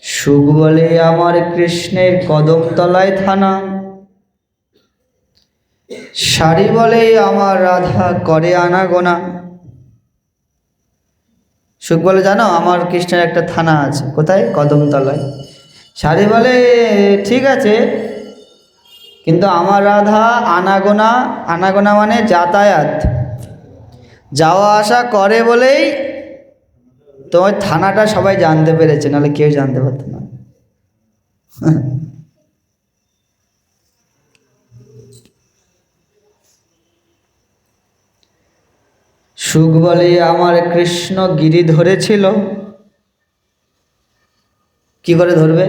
সুখ বলে আমার কৃষ্ণের কদম তলায় থানা, শাড়ি বলে আমার রাধা করে আনাগোনা। সুখ বলে জানো আমার কৃষ্ণের একটা থানা আছে, কোথায়? কদমতলায়। শাড়ি বলে ঠিক আছে, কিন্তু আমার রাধা আনাগোনা, আনাগোনা মানে যাতায়াত, যাওয়া আসা করে বলেই তোমার থানাটা সবাই জানতে পেরেছে, নাহলে কেউ জানতে পারত না। সুখ বলে আমার কৃষ্ণ গিরি ধরেছিল। কি করে ধরবে?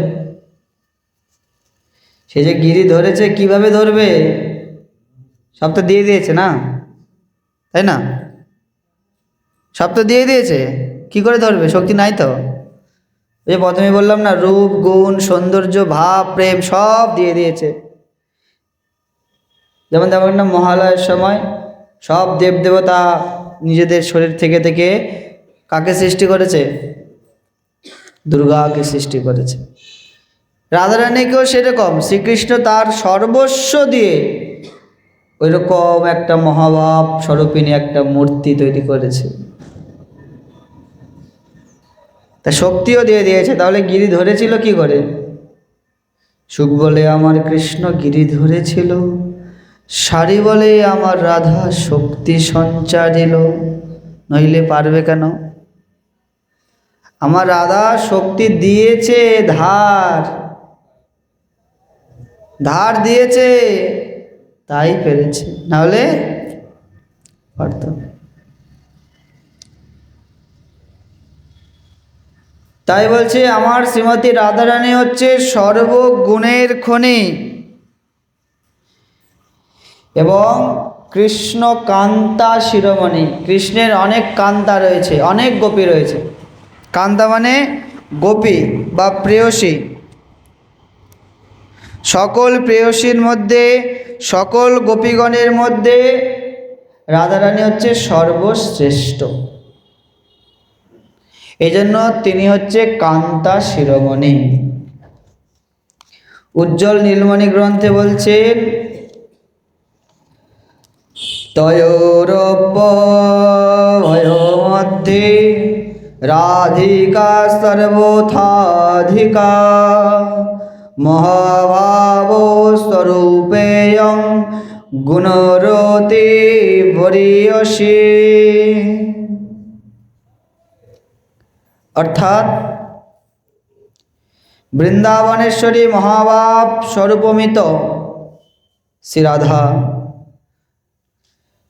সে যে গিরি ধরেছে কিভাবে ধরবে? সব তো দিয়ে দিয়েছে না, তাই না? সব তো দিয়ে দিয়েছে, কি করে ধরবে? শক্তি নাই তো। ওই যে প্রথমে বললাম না, রূপ গুণ সৌন্দর্য ভাব প্রেম সব দিয়ে দিয়েছে। যেমন তেমন না, মহালয়ের সময় সব দেবদেবতা নিজেদের শরীর থেকে থেকে কাকে সৃষ্টি করেছে? দুর্গাকে সৃষ্টি করেছে। রাধারানীকেও সেরকম শ্রীকৃষ্ণ তার সর্বস্ব দিয়ে ওইরকম একটা মহাভাব স্বরূপিণী একটা মূর্তি তৈরি করেছে, তা শক্তিও দিয়ে দিয়েছে। তাহলে গিরি ধরেছিল কি করে? সুখ বলে আমার কৃষ্ণ গিরি ধরেছিল, শাড়ি বলে আমার রাধা শক্তি সঞ্চারিল। নইলে পারবে কেন? আমার রাধা শক্তি দিয়েছে, ধার ধার দিয়েছে, তাই পেরেছে, নাহলে পারত। তাই বলছে আমার শ্রীমতী রাধারানী হচ্ছে সর্বগুণের খনি, এবং কৃষ্ণ কান্তা শিরোমণি। কৃষ্ণের অনেক কান্তা রয়েছে, অনেক গোপী রয়েছে। কান্তা মানে গোপী বা প্রেয়সী। সকল প্রেয়সীর মধ্যে, সকল গোপীগণের মধ্যে রাধারানী হচ্ছে সর্বশ্রেষ্ঠ। এই জন্য তিনি হচ্ছে কান্তা শিরোমণি। উজ্জ্বল নীলমণি গ্রন্থে বলছেন, তয়োরভয় মধ্যে রাধিকা সর্বথাধিকা, মহাভাব স্বরূপেয়ং গুণরতি বরিয়সী। অর্থাৎ বৃন্দাবনেশ্বরী মহাভাব স্বরূপমিত শ্রী রাধা।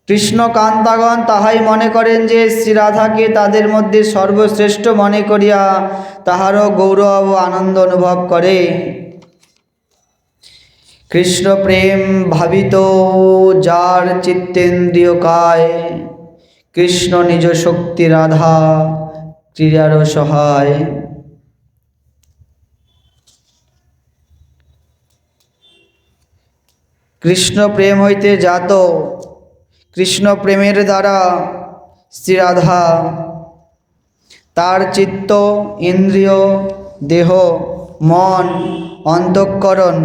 কৃষ্ণকান্তাগণ তাহাই মনে করেন যে শ্রীরাধাকে তাদের মধ্যে সর্বশ্রেষ্ঠ মনে করিয়া তাহারও গৌরব ও আনন্দ অনুভব করে। কৃষ্ণ প্রেম ভাবিত যার চিত্তেন্দ্রিয় কায়, কৃষ্ণ নিজ শক্তি রাধা ক্রিয়ার সহায়। কৃষ্ণ প্রেম হইতে জাত, কৃষ্ণ প্রেমের দ্বারা শ্রীরাধা তার চিত্ত, ইন্দ্রিয়, দেহ, মন, অন্তঃকরণ,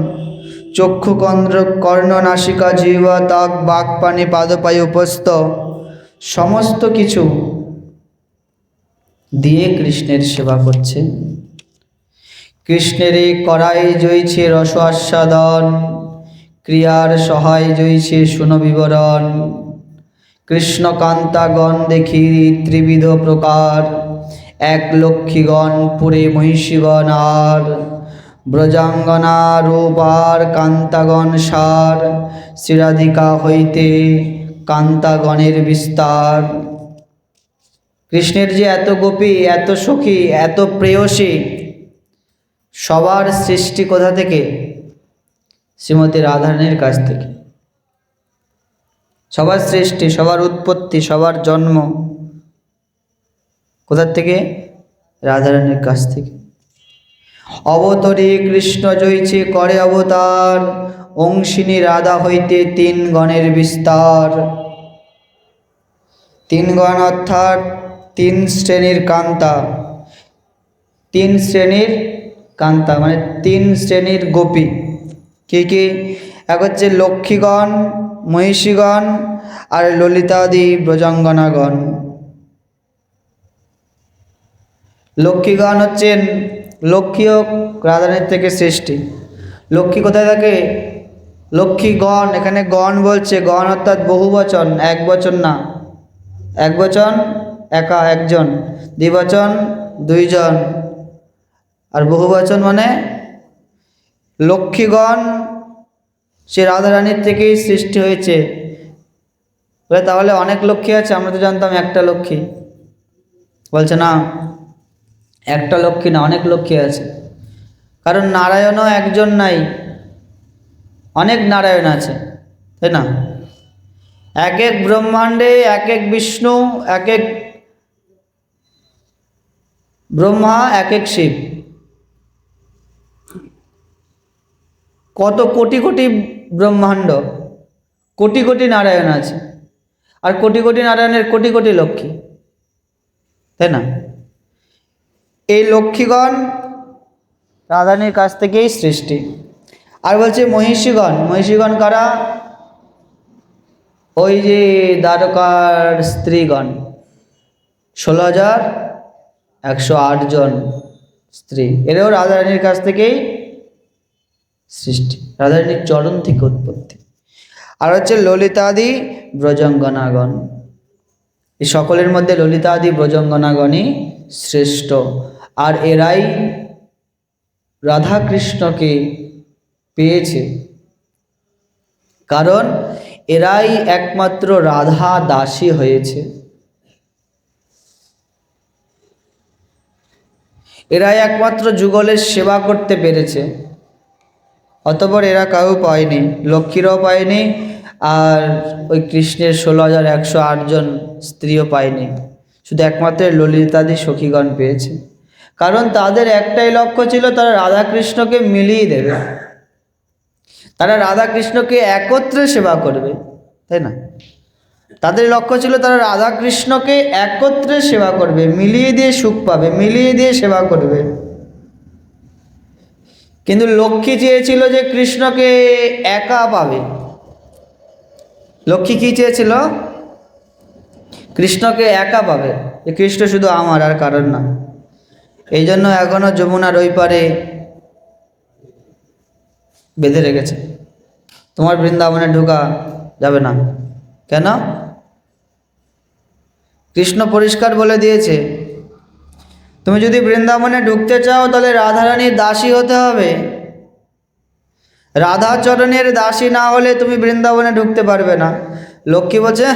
চক্ষু, কর্ণ, নাসিকা, জিহ্বা, ত্বক, বাক, পানি, পাদপায়ু, উপস্থ সমস্ত কিছু দিয়ে কৃষ্ণের সেবা করছে। কৃষ্ণের করাই জয়ছে রস আস্বাদন, ক্রিয়ার সহায় জয়ছে শুনো বিবরণ। কৃষ্ণকান্তাগণ দেখি ত্রিবিধ প্রকার, এক লক্ষ্মীগণ পুরে মহিষীগণ আর, ব্রজাঙ্গনা রূপার কান্তাগণ সার, শ্রীরাধিকা হইতে কান্তাগণের বিস্তার। কৃষ্ণের যে এত গোপী, এত সখী, এত প্রেয়সী, সবার সৃষ্টি কোথা থেকে? শ্রীমতী রাধারানীর কাছ থেকে। সবার সৃষ্টি, সবার উৎপত্তি, সবার জন্ম কোথার থেকে? রাধারানীর কাছ থেকে। অবতরে কৃষ্ণ জয়ছে করে অবতার, অংশিনী রাধা হইতে তিন গণের বিস্তার। তিন গণ অর্থাৎ তিন শ্রেণীর কান্তা, তিন শ্রেণীর কান্তা মানে তিন শ্রেণীর গোপী। কি কি? এক হচ্ছে লক্ষ্মীগণ, মহিষীগণ আর ললিতাদি ব্রজাঙ্গনাগণ। লক্ষ্মীগণ হচ্ছেন, লক্ষ্মীও রাধারানীর থেকে সৃষ্টি। লক্ষ্মী কোথায় থাকে? লক্ষ্মীগণ, এখানে গণ বলছে, গণ অর্থাৎ বহু বচন, এক বচন না। এক বচন একা একজন, দ্বিবচন দুইজন, আর বহু বচন মানে লক্ষ্মীগণ সে রাধারানীর থেকেই সৃষ্টি হয়েছে। তাহলে অনেক লক্ষ্মী আছে? আমরা তো জানতাম একটা লক্ষ্মী। বলছে না, একটা লক্ষ্মী না, অনেক লক্ষ্মী আছে। কারণ নারায়ণও একজন নাই, অনেক নারায়ণ আছে, তাই না? এক এক ব্রহ্মাণ্ডে এক এক বিষ্ণু, এক এক ব্রহ্মা, এক এক শিব। কত কোটি কোটি ব্রহ্মাণ্ড, কোটি কোটি নারায়ণ আছে, আর কোটি কোটি নারায়ণের কোটি কোটি লক্ষ্মী, তাই না? এই লক্ষ্মীগণ রাধারানীর কাছ থেকেই সৃষ্টি। আর বলছে মহিষীগণ, মহিষীগণ কারা? ওই যে দ্বারকার স্ত্রীগণ, 16,108 জন স্ত্রী, এরাও রাধারানীর কাছ থেকেই সৃষ্টি, রাধারানীর চরণ থেকে উৎপত্তি। আর হচ্ছে ললিতাদি ব্রজাঙ্গনাগণ, এই সকলের মধ্যে ললিতাদি ব্রজাঙ্গনাগণই শ্রেষ্ঠ। আর এরাই রাধাকৃষ্ণকে পেয়েছে, কারণ এরাই একমাত্র রাধা দাসী হয়েছে। এরাই একমাত্র যুগলের সেবা করতে পেরেছে। অতঃপর এরা কাউ পায়নি, লক্ষ্মীরাও পায়নি, আর ওই কৃষ্ণের 16,108 জন স্ত্রীও পায়নি, শুধু একমাত্র ললিতাদি সখীগণ পেয়েছে। কারণ তাদের একটাই লক্ষ্য ছিল, তারা রাধাকৃষ্ণকে মিলিয়ে দেবে, তারা রাধাকৃষ্ণকে একত্রে সেবা করবে, তাই না? তাদের লক্ষ্য ছিল তারা রাধাকৃষ্ণকে একত্রে সেবা করবে, মিলিয়ে দিয়ে সুখ পাবে, মিলিয়ে দিয়ে সেবা করবে। কিন্তু লক্ষ্মী চেয়েছিল যে কৃষ্ণকে একা পাবে। লক্ষ্মী কি চেয়েছিল? কৃষ্ণকে একা পাবে, যে কৃষ্ণ শুধু আমার, আর কারণ না। এই জন্য এখনো যমুনার ওই পারে বেঁধে রেখেছে, তোমার বৃন্দাবনে ঢোকা যাবে না। কেন? কৃষ্ণ পরিষ্কার বলে দিয়েছে, তুমি যদি বৃন্দাবনে ঢুকতে চাও তাহলে রাধারানীর দাসী হতে হবে। রাধাচরণের দাসী না হলে তুমি বৃন্দাবনে ঢুকতে পারবে না। লক্ষ্মী বলছে,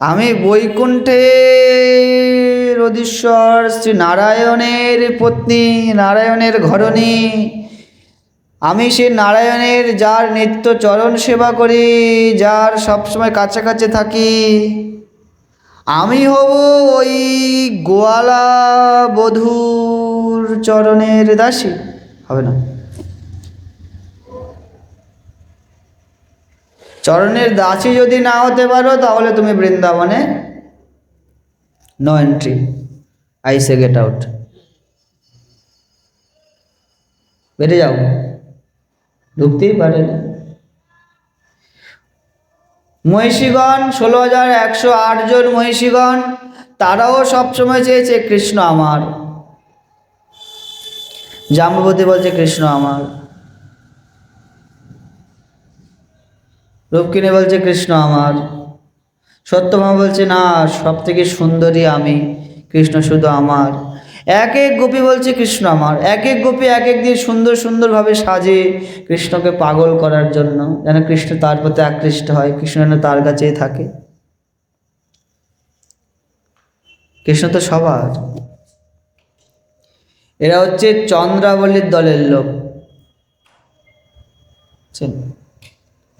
আমি বৈকুণ্ঠের অধীশ্বর শ্রী নারায়ণের পত্নী, নারায়ণের ঘরণী, আমি সে নারায়ণের যার নিত্য চরণ সেবা করি, যার সবসময় কাছাকাছি থাকি, আমি হব ওই গোয়ালা বধূর চরণের দাসী? হবে না। চরণের দাসী যদি না হতে পারো তাহলে তুমি বৃন্দাবনে no entry, I say get out, বেরিয়ে যাও, ঢুকতেই পারে না। মহিষীগণ 16,108 জন মহিষীগণ, তারাও সবসময় চেয়েছে কৃষ্ণ আমার। জাম্বুবতী বলছে কৃষ্ণ আমার, রূপকিনী বলছে কৃষ্ণ আমার, সত্যভামা বলছে না, সব থেকে সুন্দরী আমি, কৃষ্ণ শুধু আমার। এক এক গোপী বলছে কৃষ্ণ আমার, এক এক গোপী এক এক দিয়ে সুন্দর সুন্দরভাবে সাজে কৃষ্ণকে পাগল করার জন্য, যেন কৃষ্ণ তার প্রতি আকৃষ্ট হয়, কৃষ্ণ যেন তার কাছেই থাকে। কৃষ্ণ তো সবার। এরা হচ্ছে চন্দ্রাবলীর দলের লোক,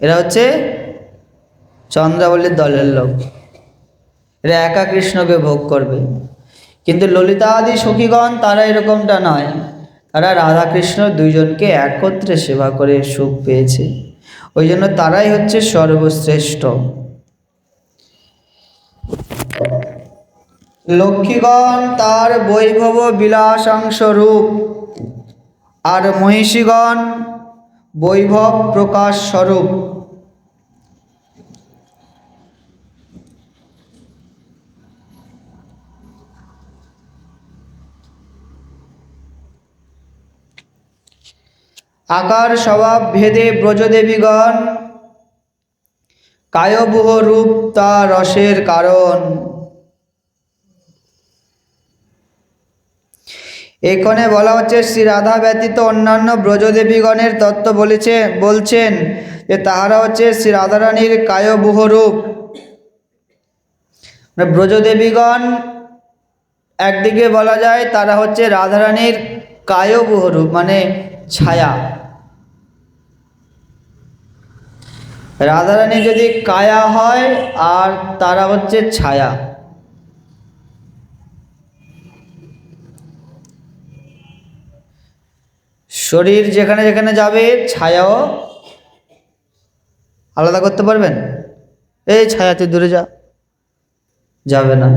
এরা হচ্ছে চন্দ্রাবলীর দলের লোক, এরা একা কৃষ্ণকে ভোগ করবে। কিন্তু ললিতা আদি সখীগণ তারা এরকমটা নয়, তারা রাধাকৃষ্ণ দুইজনকে একত্রে সেবা করে সুখ পেয়েছে, ওই জন্য তারাই হচ্ছে সর্বশ্রেষ্ঠ। লক্ষ্মীগণ তার বৈভব বিলাসাংশ রূপ, আর মহিষীগণ বৈভব প্রকাশ স্বরূপ। আকার স্বভাব ভেদে ব্রজদেবীগণ, কায়বুহ রূপ তা রসের কারণ। এখানে বলা হচ্ছে শ্রী রাধা ব্যতীত অন্যান্য ব্রজদেবীগণের তত্ত্ব বলছেন যে তাহারা হচ্ছে শ্রী রাধারানীর কায়বুহ রূপ। ব্রজদেবীগণ একদিকে বলা যায় তারা হচ্ছে রাধারানীর কায়বুহ রূপ, মানে ছায়া। রাধারানী যদি কায়া হয় আর তারা হচ্ছে ছায়া। শরীর যেখানে যেখানে যাবে ছায়াও আলাদা করতে পারবেন? এই ছায়া তুই দূরে যা, যাবে না।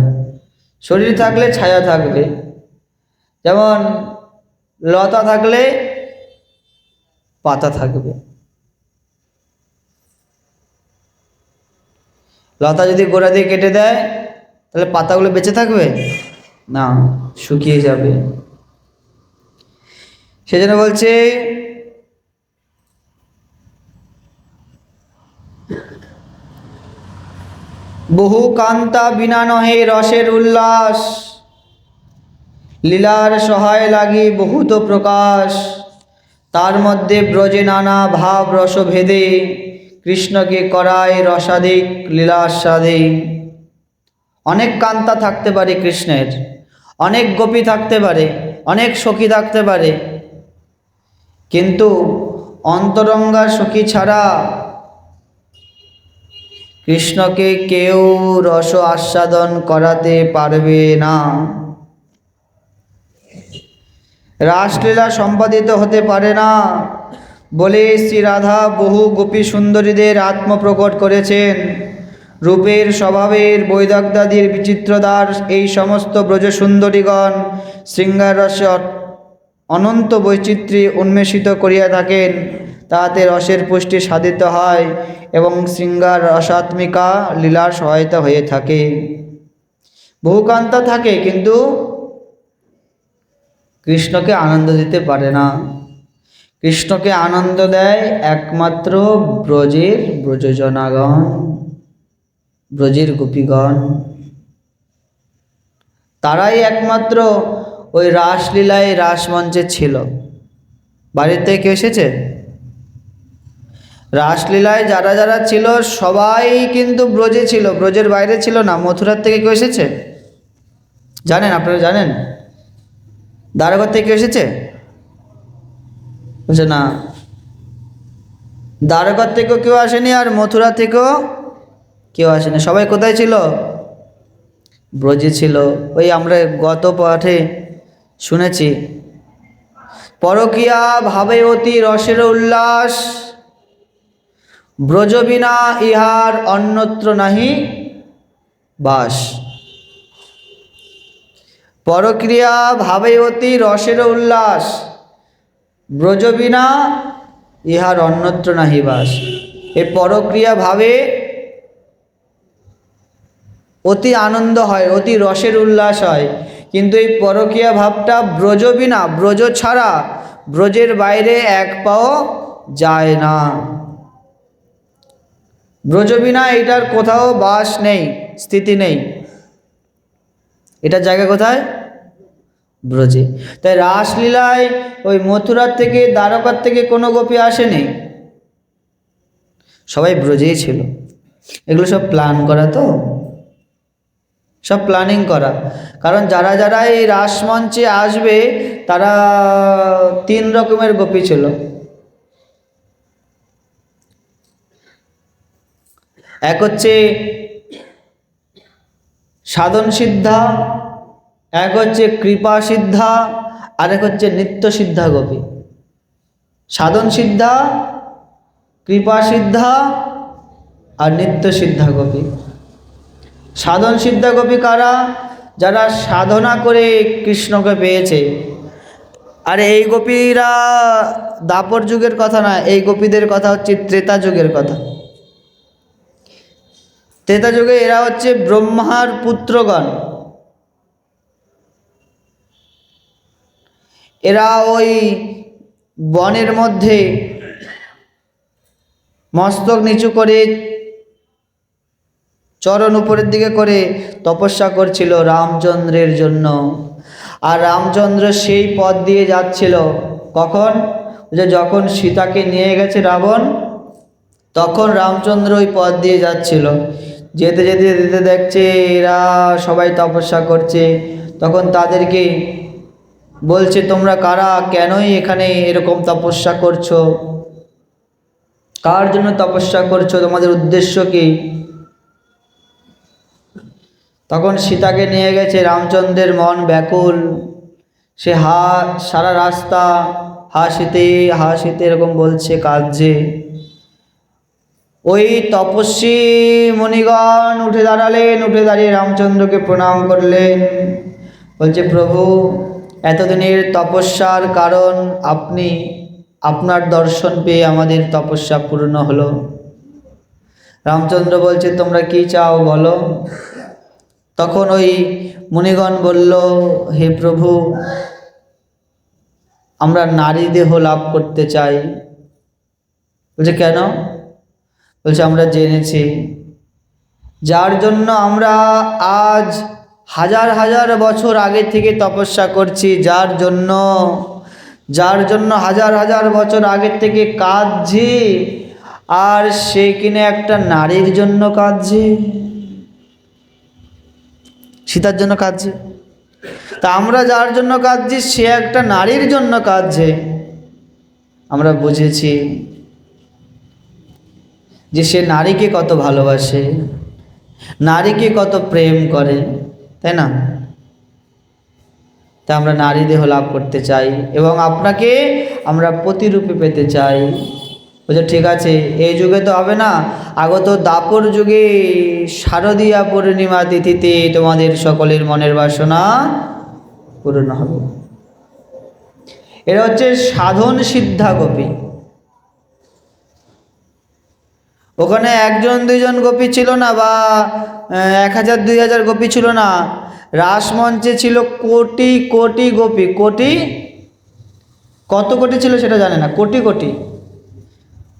শরীর থাকলে ছায়া থাকবে। যেমন লতা থাকলে পাতা থাকবে। লতা যদি গোড়া দিয়ে কেটে দেয় তাহলে পাতাগুলো বেঁচে থাকবে না, শুকিয়ে যাবে। সেজন্য বলছে বহু কান্তা বিনা নহে রসের উল্লাস, লীলার সহায় লাগি বহুত প্রকাশ। তার মধ্যে ব্রজে নানা ভাব রসভেদে, কৃষ্ণকে করায় রসাদিক লীলাস্বাদে। অনেক কান্তা থাকতে পারে কৃষ্ণের, অনেক গোপী থাকতে পারে, অনেক সখী থাকতে পারে, কিন্তু অন্তরঙ্গা সখী ছাড়া কৃষ্ণকে কেউ রস আস্বাদন করাতে পারবে না। রাসলীলা সম্পাদিত হতে পারে না বলে শ্রী রাধা বহু গোপী সুন্দরীদের আত্মপ্রকট করেছেন। রূপের স্বভাবের বৈদগ্ধাদির বিচিত্রদার এই সমস্ত ব্রজসুন্দরীগণ শৃঙ্গার রসে অনন্ত বৈচিত্র্যে উন্মেষিত করিয়া থাকেন। তাহাতে রসের পুষ্টি সাধিত হয় এবং শৃঙ্গার রসাত্মিকা লীলার সহায়তা হয়ে থাকে। বহুকান্তা থাকে কিন্তু কৃষ্ণকে আনন্দ দিতে পারে না। কৃষ্ণকে আনন্দ দেয় একমাত্র ব্রজের ব্রজজনাগণ, ব্রজের গোপীগণ। তারাই একমাত্র ওই রাসলীলায় রাসমঞ্চে ছিল। বাড়ির থেকে কেউ এসেছে? রাসলীলায় যারা যারা ছিল সবাই কিন্তু ব্রজে ছিল, ব্রজের বাইরে ছিল না। মথুরার থেকে কেউ এসেছে? জানেন? আপনারা জানেন? দ্বারকা থেকে কেউ এসেছে? বলছে না, দ্বারকা থেকেও কেউ আসেনি আর মথুরা থেকেও কেউ আসেনি। সবাই কোথায় ছিল? ব্রজে ছিল। ওই আমরা গত পাঠে শুনেছি, পরকীয়া ভাবে অতি রসের উল্লাস, ব্রজ বিনা ইহার অন্যত্র নাহি বাস। পরক্রিয়া ভাবে অতি রসের উল্লাস, ব্রজ বিনা ইহার অন্যত্র নাহি বাস। এই পরক্রিয়া ভাবে অতি আনন্দ হয়, অতি রসের উল্লাস হয়, কিন্তু এই পরকীয়া ভাবটা ব্রজ বিনা, ব্রজ ছাড়া ব্রজের বাইরে এক পাও যায় না। ব্রজ বিনা এটার কোথাও বাস নেই, স্থিতি নেই। এটার জায়গা কোথায়? ব্রজে। তাই রাসলীলায় ওই মথুরার থেকে দ্বারকার থেকে কোনো গোপী আসেনি, সবাই ব্রজেই ছিল। এগুলো সব প্ল্যান করা, তো সব প্ল্যানিং করা। কারণ যারা যারা এই রাসমঞ্চে আসবে তারা 3 রকমের গোপী ছিল। এক হচ্ছে সাধন সিদ্ধা, এক হচ্ছে কৃপা সিদ্ধা, আর এক হচ্ছে নিত্য সিদ্ধা গোপী। সাধন সিদ্ধা, কৃপা সিদ্ধা আর নিত্য সিদ্ধা গোপী। সাধন সিদ্ধা গোপী কারা? যারা সাধনা করে কৃষ্ণকে পেয়েছে। আর এই গোপীরা দাপর যুগের কথা না, এই গোপীদের কথা হচ্ছে ত্রেতা যুগের কথা। ত্রেতা যুগে এরা হচ্ছে ব্রহ্মার পুত্রগণ। এরা ওই বনের মধ্যে মস্তক নিচু করে চরণ উপরের দিকে করে তপস্যা করছিল রামচন্দ্রের জন্য। আর রামচন্দ্র সেই পথ দিয়ে যাচ্ছিল। কখন? যে যখন সীতাকে নিয়ে গেছে রাবণ, তখন রামচন্দ্র ওই পথ দিয়ে যাচ্ছিল। যেতে যেতে যেতে দেখছে এরা সবাই তপস্যা করছে। তখন তাদেরকে বলছে, তোমরা কারা? কেনই এখানে এরকম তপস্যা করছো? কার জন্য তপস্যা করছো? তোমাদের উদ্দেশ্য কি? তখন সীতাকে নিয়ে গেছে। রামচন্দ্রের মন ব্যাকুল। সে সারা রাস্তা হাসিতে হাসিতে এরকম বলছে, কাঁদছে। ওই তপস্বী মুনিগণ উঠে দাঁড়ালেন। উঠে দাঁড়িয়ে রামচন্দ্রকে প্রণাম করলেন। বলছে, প্রভু, এতদিনের তপস্যার কারণ আপনি। আপনার দর্শন পেয়ে আমাদের তপস্যা পূর্ণ হলো। রামচন্দ্র বলছে, তোমরা কি চাও বলো। তখন ওই মুনিগণ বলল, হে প্রভু, আমরা নারী দেহ লাভ করতে চাই। বলছে, কেন? বলছে, আমরা জেনেছি যার জন্য আমরা আজ হাজার হাজার বছর আগে থেকে তপস্যা করছি, যার জন্য হাজার হাজার বছর আগে থেকে কাঁদছি, আর সে কিনে একটা নারীর জন্য কাঁদছে, সীতার জন্য কাঁদছে। তা আমরা যার জন্য কাঁদছি সে একটা নারীর জন্য কাঁদছে। আমরা বুঝেছি যে সে নারীকে কত ভালোবাসে, নারীকে কত প্রেম করে, তাই না? তা আমরা নারী দেহ লাভ করতে চাই এবং আপনাকে আমরা প্রতিরূপে পেতে চাই। বলছে, ঠিক আছে, এই যুগে তো হবে না, আগত দাপর যুগে শারদীয়া পূর্ণিমা তিথিতে তোমাদের সকলের মনের বাসনা পূর্ণ হবে। এরা হচ্ছে সাধন সিদ্ধা গোপী। ওখানে একজন দুইজন গোপী ছিল না, বা 1000 2000 গোপী ছিল না। রাসমঞ্চে ছিল কোটি কোটি গোপী। কোটি, কত কোটি ছিল সেটা জানে না, কোটি কোটি।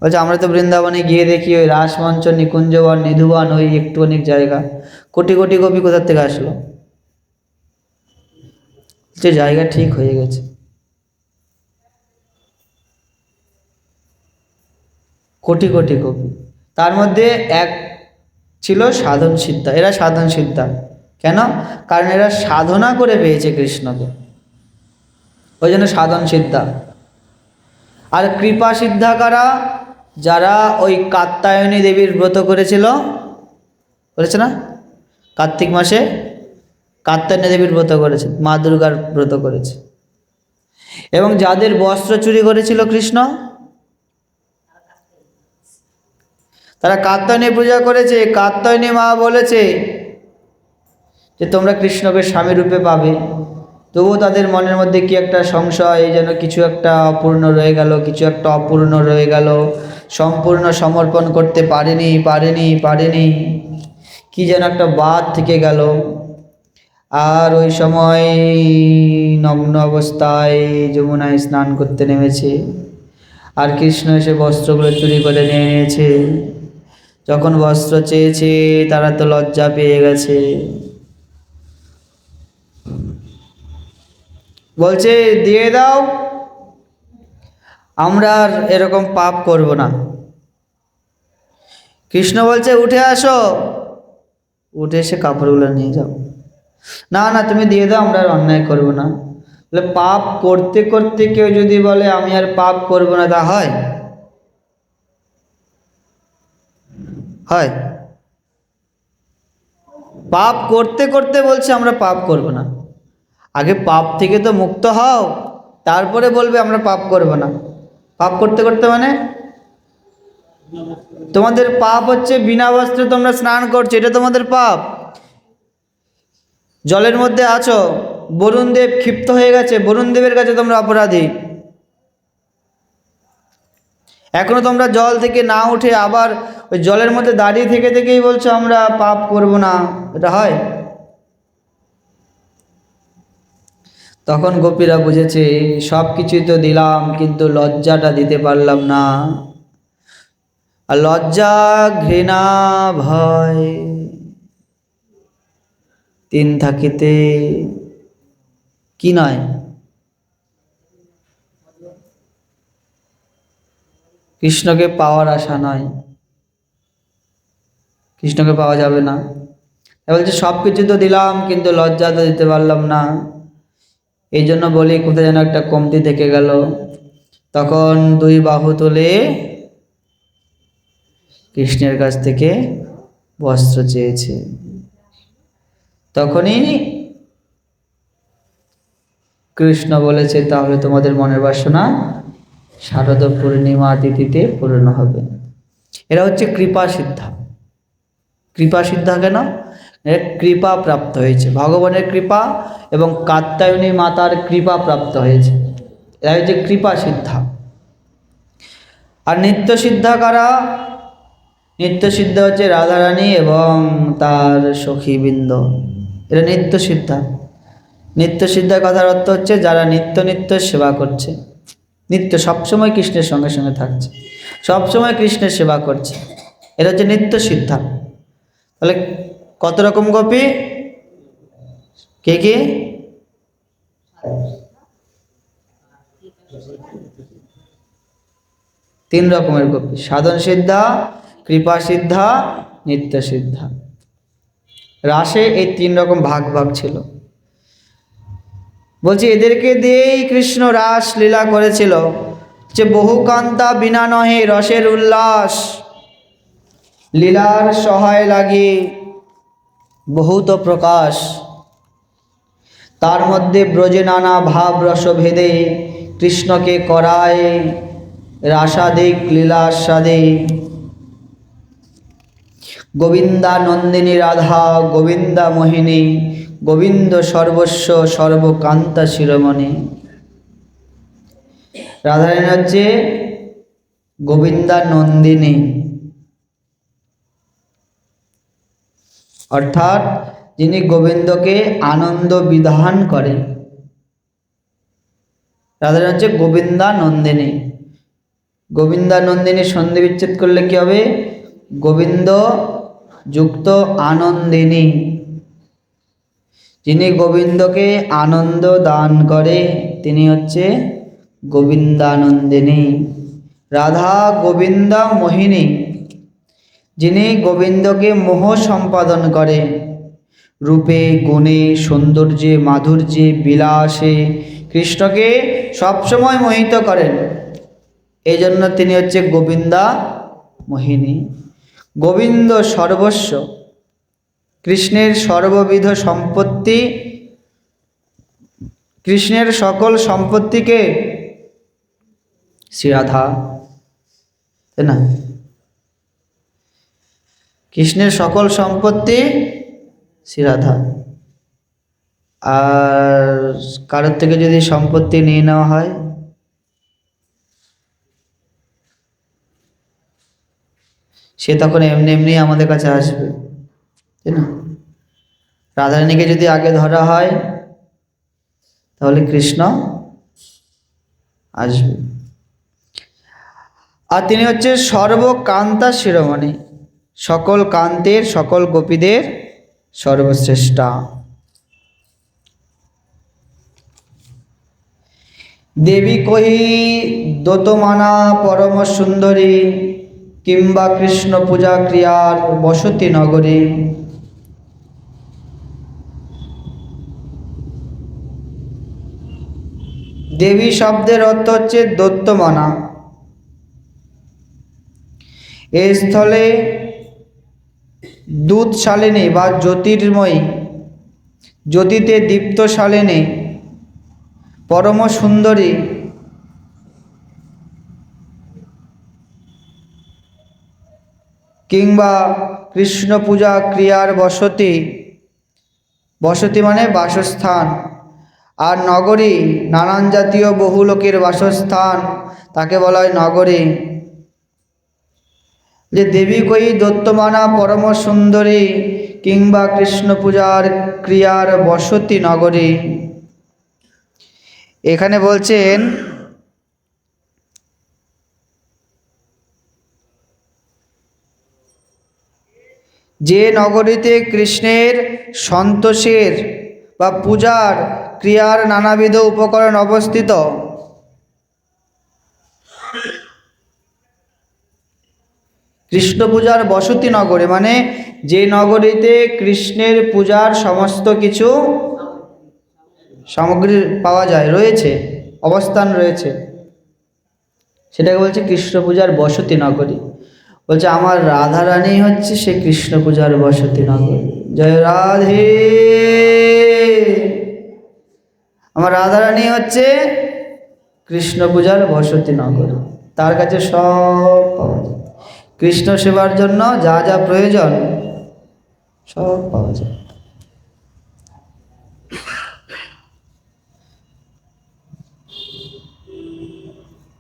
বলছে, আমরা তো বৃন্দাবনে গিয়ে দেখি ওই রাসমঞ্চ, নিকুঞ্জবন, নিধুবন, ওই একটু অনেক জায়গা, কোটি কোটি গোপী কোথার থেকে আসলো? যে জায়গা ঠিক হয়ে গেছে। কোটি কোটি গোপী, তার মধ্যে এক ছিল সাধন সিদ্ধা। এরা সাধন সিদ্ধা কেন? কারণ এরা সাধনা করে পেয়েছে কৃষ্ণকে, ওই জন্য সাধন সিদ্ধা। আর কৃপা সিদ্ধা কারা? যারা ওই কাত্যায়নী দেবীর ব্রত করেছিল, করেছে না? কার্তিক মাসে কাত্যায়নী দেবীর ব্রত করেছে, মা দুর্গার ব্রত করেছে। এবং যাদের বস্ত্র চুরি করেছিল কৃষ্ণ, তারা কাত্যায়নী পূজা করেছে। কাত্যায়নী মা বলেছে যে তোমরা কৃষ্ণকে স্বামী রূপে পাবে। তবুও তাদের মনের মধ্যে কি একটা সংশয়, যেন কিছু একটা অপূর্ণ রয়ে গেল, কিছু একটা অপূর্ণ রয়ে গেল, সম্পূর্ণ সমর্পণ করতে পারেনি, কি যেন একটা বাদ থেকে গেল। আর ওই সময় নগ্ন অবস্থায় যমুনায় স্নান করতে নেমেছে, আর কৃষ্ণ এসে বস্ত্রগুলো চুরি করে নিয়ে নিয়েছে। যখন বস্ত্র চেয়েছে তারা তো লজ্জা পেয়ে গেছে। বলছে, দিয়ে দাও, আমরা আর এরকম পাপ করব না। কৃষ্ণ বলছে, উঠে আসো, উঠে এসে কাপড়গুলো নিয়ে যাও। না না, তুমি দিয়ে দাও, আমরা আর অন্যায় করব না। বলে, পাপ করতে করতে কেউ যদি বলে আমি আর পাপ করব না, তা হয়? হয়? পাপ করতে করতে বলছে আমরা পাপ করব না। আগে পাপ থেকে তো মুক্ত হও, তারপরে বলবে আমরা পাপ করব না। পাপ করতে করতে মানে তোমাদের পাপ হচ্ছে বিনা বস্ত্রে তোমরা স্নান করছো, এটা তোমাদের পাপ। জলের মধ্যে আছো, বরুণদেব ক্ষিপ্ত হয়ে গেছে, বরুণদেবের কাছে তোমরা অপরাধী। এখনো তোমরা জল থেকে না উঠে আবার ওই জলের মধ্যে দাঁড়িয়ে থেকে থেকেই বলছো আমরা পাপ করব না, এটা হয়? তখন গোপীরা বুঝেছে সব কিছুই তো দিলাম, কিন্তু লজ্জাটা দিতে পারলাম না। আর লজ্জা, ঘৃণা, ভয় তিন থাকিতে কি নয়, কৃষ্ণকে পাওয়ার আশা নয়, কৃষ্ণকে পাওয়া যাবে না। বলছে সব কিছু তো দিলাম, কিন্তু লজ্জা তো দিতে পারলাম না। এই জন্য বলি কোথায় যেন একটা কমতি থেকে গেল। তখন দুই বাহু তুলে কৃষ্ণের কাছ থেকে বস্ত্র চেয়েছে। তখনই কৃষ্ণ বলেছে তাহলে তোমাদের মনের বাসনা শারদ পূর্ণিমা তিথিতে পূর্ণ হবে। এরা হচ্ছে কৃপা সিদ্ধা। কৃপা সিদ্ধা কেন? কৃপা প্রাপ্ত হয়েছে, ভগবানের কৃপা এবং কাত্যায়নী মাতার কৃপা প্রাপ্ত হয়েছে, এরা হচ্ছে কৃপা সিদ্ধা। আর নিত্য সিদ্ধা কারা? নিত্য সিদ্ধ হচ্ছে রাধারানী এবং তার সখীবৃন্দ, এরা নিত্য সিদ্ধা। নিত্য সিদ্ধা কথার অর্থ হচ্ছে যারা নিত্য নিত্য সেবা করছে, নিত্য সবসময় কৃষ্ণের সঙ্গে সঙ্গে থাকছে, সবসময় কৃষ্ণের সেবা করছে, এরা হচ্ছে নিত্য সিদ্ধা। তাহলে কত রকম গোপী? কে কে? তিন রকমের গোপী, সাধন সিদ্ধা, কৃপা সিদ্ধা, নিত্য সিদ্ধা। রাসে এই তিন রকম ভাগ ভাগ ছিল। বলছি এদেরকে দিয়েই কৃষ্ণ রাস লীলা করেছিল, যে বহু কান্তা বিনা নহে রসের উল্লাস, লীলার সহায় লাগে বহুত প্রকাশ। তার মধ্যে ব্রজে নানা ভাব রসভেদে, কৃষ্ণকে করায় রাসাদিক লীলাস্বাদে। গোবিন্দা নন্দিনী রাধা, গোবিন্দা মোহিনী, গোবিন্দ সর্বস্ব সর্বকান্তা শিরোমণি। রাধারানী হচ্ছে গোবিন্দা নন্দিনী, অর্থাৎ যিনি গোবিন্দকে আনন্দ বিধান করেন, রাধারানী হচ্ছে গোবিন্দা নন্দিনী। গোবিন্দা নন্দিনী সন্ধি বিচ্ছেদ করলে কি হবে? গোবিন্দ যুক্ত আনন্দিনী। যিনি গোবিন্দকে আনন্দ দান করে তিনি হচ্ছে গোবিন্দানন্দিনী। রাধা গোবিন্দা মোহিনী, যিনি গোবিন্দকে মোহ সম্পাদন করে, রূপে গুণে সৌন্দর্যে মাধুর্যে বিলাসে কৃষ্ণকে সবসময় মোহিত করেন, এই জন্য তিনি হচ্ছে গোবিন্দা মোহিনী। গোবিন্দ সর্বস্ব, কৃষ্ণের সর্ববিধ সম্পত্তি, কৃষ্ণের সকল সম্পত্তিকে শ্রী রাধা, তাই না? কৃষ্ণের সকল সম্পত্তি শ্রী রাধা। আর কারোর থেকে যদি সম্পত্তি নিয়ে নেওয়া হয়, সে তখন এমনি এমনি আমাদের কাছে আসবে, তাই না? রাধারানীকে যদি আগে ধরা হয় তাহলে কৃষ্ণ আসবে। আর তিনি হচ্ছে সর্বকান্তা শিরোমণি, সকল কান্তের সকল গোপীদের সর্বশ্রেষ্ঠা। দেবী কহি দোতমানা পরম সুন্দরী, কিংবা কৃষ্ণ পূজা ক্রিয়ার বসতি নগরী। দেবী শব্দের অর্থ হচ্ছে দৈত্যমানা। এই স্থলে দুধশালিনী বা জ্যোতির্ময়ী, জ্যোতিতে দীপ্তশালিনী, পরম সুন্দরী, কিংবা কৃষ্ণ পূজা ক্রিয়ার বসতি, বসতি মানে বাসস্থান। আর নগরী নানান জাতীয় বহু লোকের বাসস্থান, তাকে বলা হয় নগরী। যে দেবী কই দত্তমানা পরম সুন্দরী, কিংবা কৃষ্ণ পূজার ক্রিয়ার বসতি নগরী। এখানে বলছেন যে নগরীতে কৃষ্ণের সন্তোষের বা পূজার ক্রিয়ার নানাবিধ উপকরণ অবস্থিত, কৃষ্ণ পূজার বসতি নগরী মানে যে নগরীতে কৃষ্ণের পূজার সমস্ত কিছু সামগ্রী পাওয়া যায়, রয়েছে, অবস্থান রয়েছে, সেটাকে বলছে কৃষ্ণ পূজার বসতি নগরী। বলছে আমার রাধারানী হচ্ছে সে কৃষ্ণ পূজার বসতি নগরী। জয় রাধে। আমার রাধারানী হচ্ছে কৃষ্ণ পূজার বসতি নগরী, তার কাছে সব পাওয়া যায়। কৃষ্ণ সেবার জন্য যা যা প্রয়োজন সব পাওয়া যায়।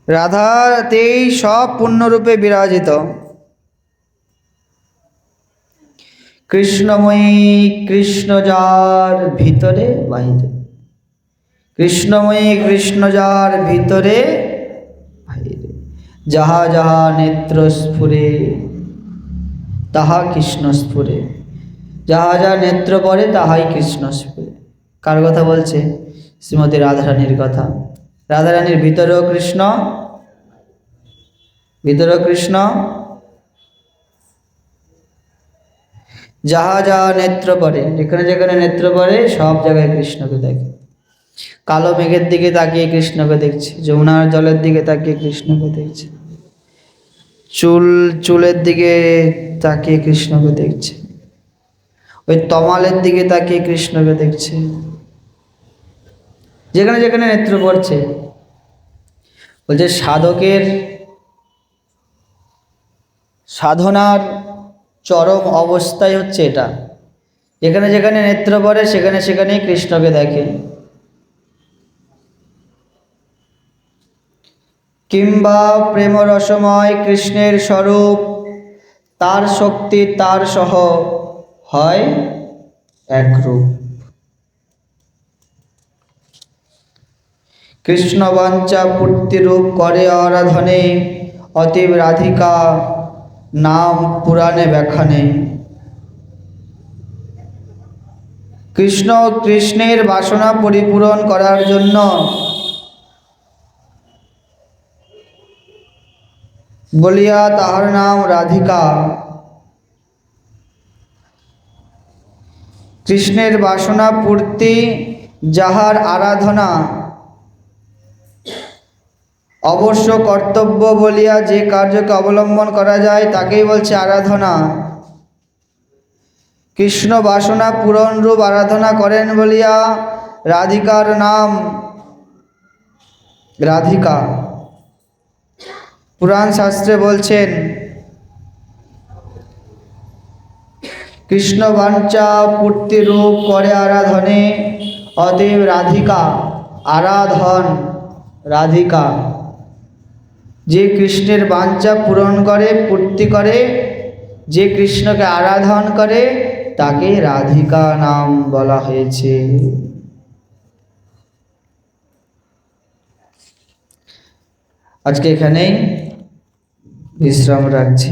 রাধাতেই সব পূর্ণরূপে বিরাজিত। কৃষ্ণময়ী কৃষ্ণ যার ভিতরে বাহিরে, কৃষ্ণময়ী কৃষ্ণ যার ভিতরে বাহিরে, যাহা যাহা নেত্র স্ফুরে তাহা কৃষ্ণ স্ফুরে। যাহা যাহা নেত্র পড়ে তাহাই কৃষ্ণ স্ফুরে। কার কথা বলছে? শ্রীমতী রাধারানীর কথা। রাধারানীর ভিতরেও কৃষ্ণ, ভিতরেও কৃষ্ণ। যাহা যাহা নেত্র পড়ে, যেখানে যেখানে নেত্র পড়ে সব জায়গায় কৃষ্ণকে দেখে। কালো মেঘের দিকে তাকিয়ে কৃষ্ণকে দেখছে, যমুনার জলের দিকে তাকিয়ে কৃষ্ণকে দেখছে, চুলের দিকে তাকিয়ে কৃষ্ণকে দেখছে, ওই তমালের দিকে তাকিয়ে কৃষ্ণকে দেখছে, যেখানে যেখানে নেত্র পড়ছে। বলছে সাধকের সাধনার চরম অবস্থাই হচ্ছে এটা, যেখানে যেখানে নেত্র পড়ে সেখানে সেখানেই কৃষ্ণকে দেখে। কিংবা প্রেম রসময় কৃষ্ণের স্বরূপ, তার শক্তি তার সহ হয় একরূপ। কৃষ্ণ বাঞ্ছা পূর্তিরূপ করে আরাধনে, অতীব রাধিকা নাম পুরাণে ব্যাখ্যানে। কৃষ্ণ কৃষ্ণের বাসনা পরিপূরণ করার জন্য বলিয়া তাহার নাম রাধিকা। কৃষ্ণের বাসনা পূর্তি যাহার আরাধনা, অবশ্য কর্তব্য বলিয়া যে কার্যকে অবলম্বন করা যায় তাকেই বলছে আরাধনা। কৃষ্ণ বাসনা পূরণ রূপ আরাধনা করেন বলিয়া রাধিকার নাম রাধিকা। পুরাণ শাস্ত্রে বলছেন কৃষ্ণ বাঞ্ছা পূর্তি রূপ করে আরাধনে, অতএব রাধিকা আরাধন। রাধিকা যে কৃষ্ণের বাঞ্ছা পূরণ করে, পূর্তি করে, যে কৃষ্ণকে আরাধন করে তাকে রাধিকা নাম বলা হয়েছে। আজকে এখানেই বিশ্রাম রাখছি।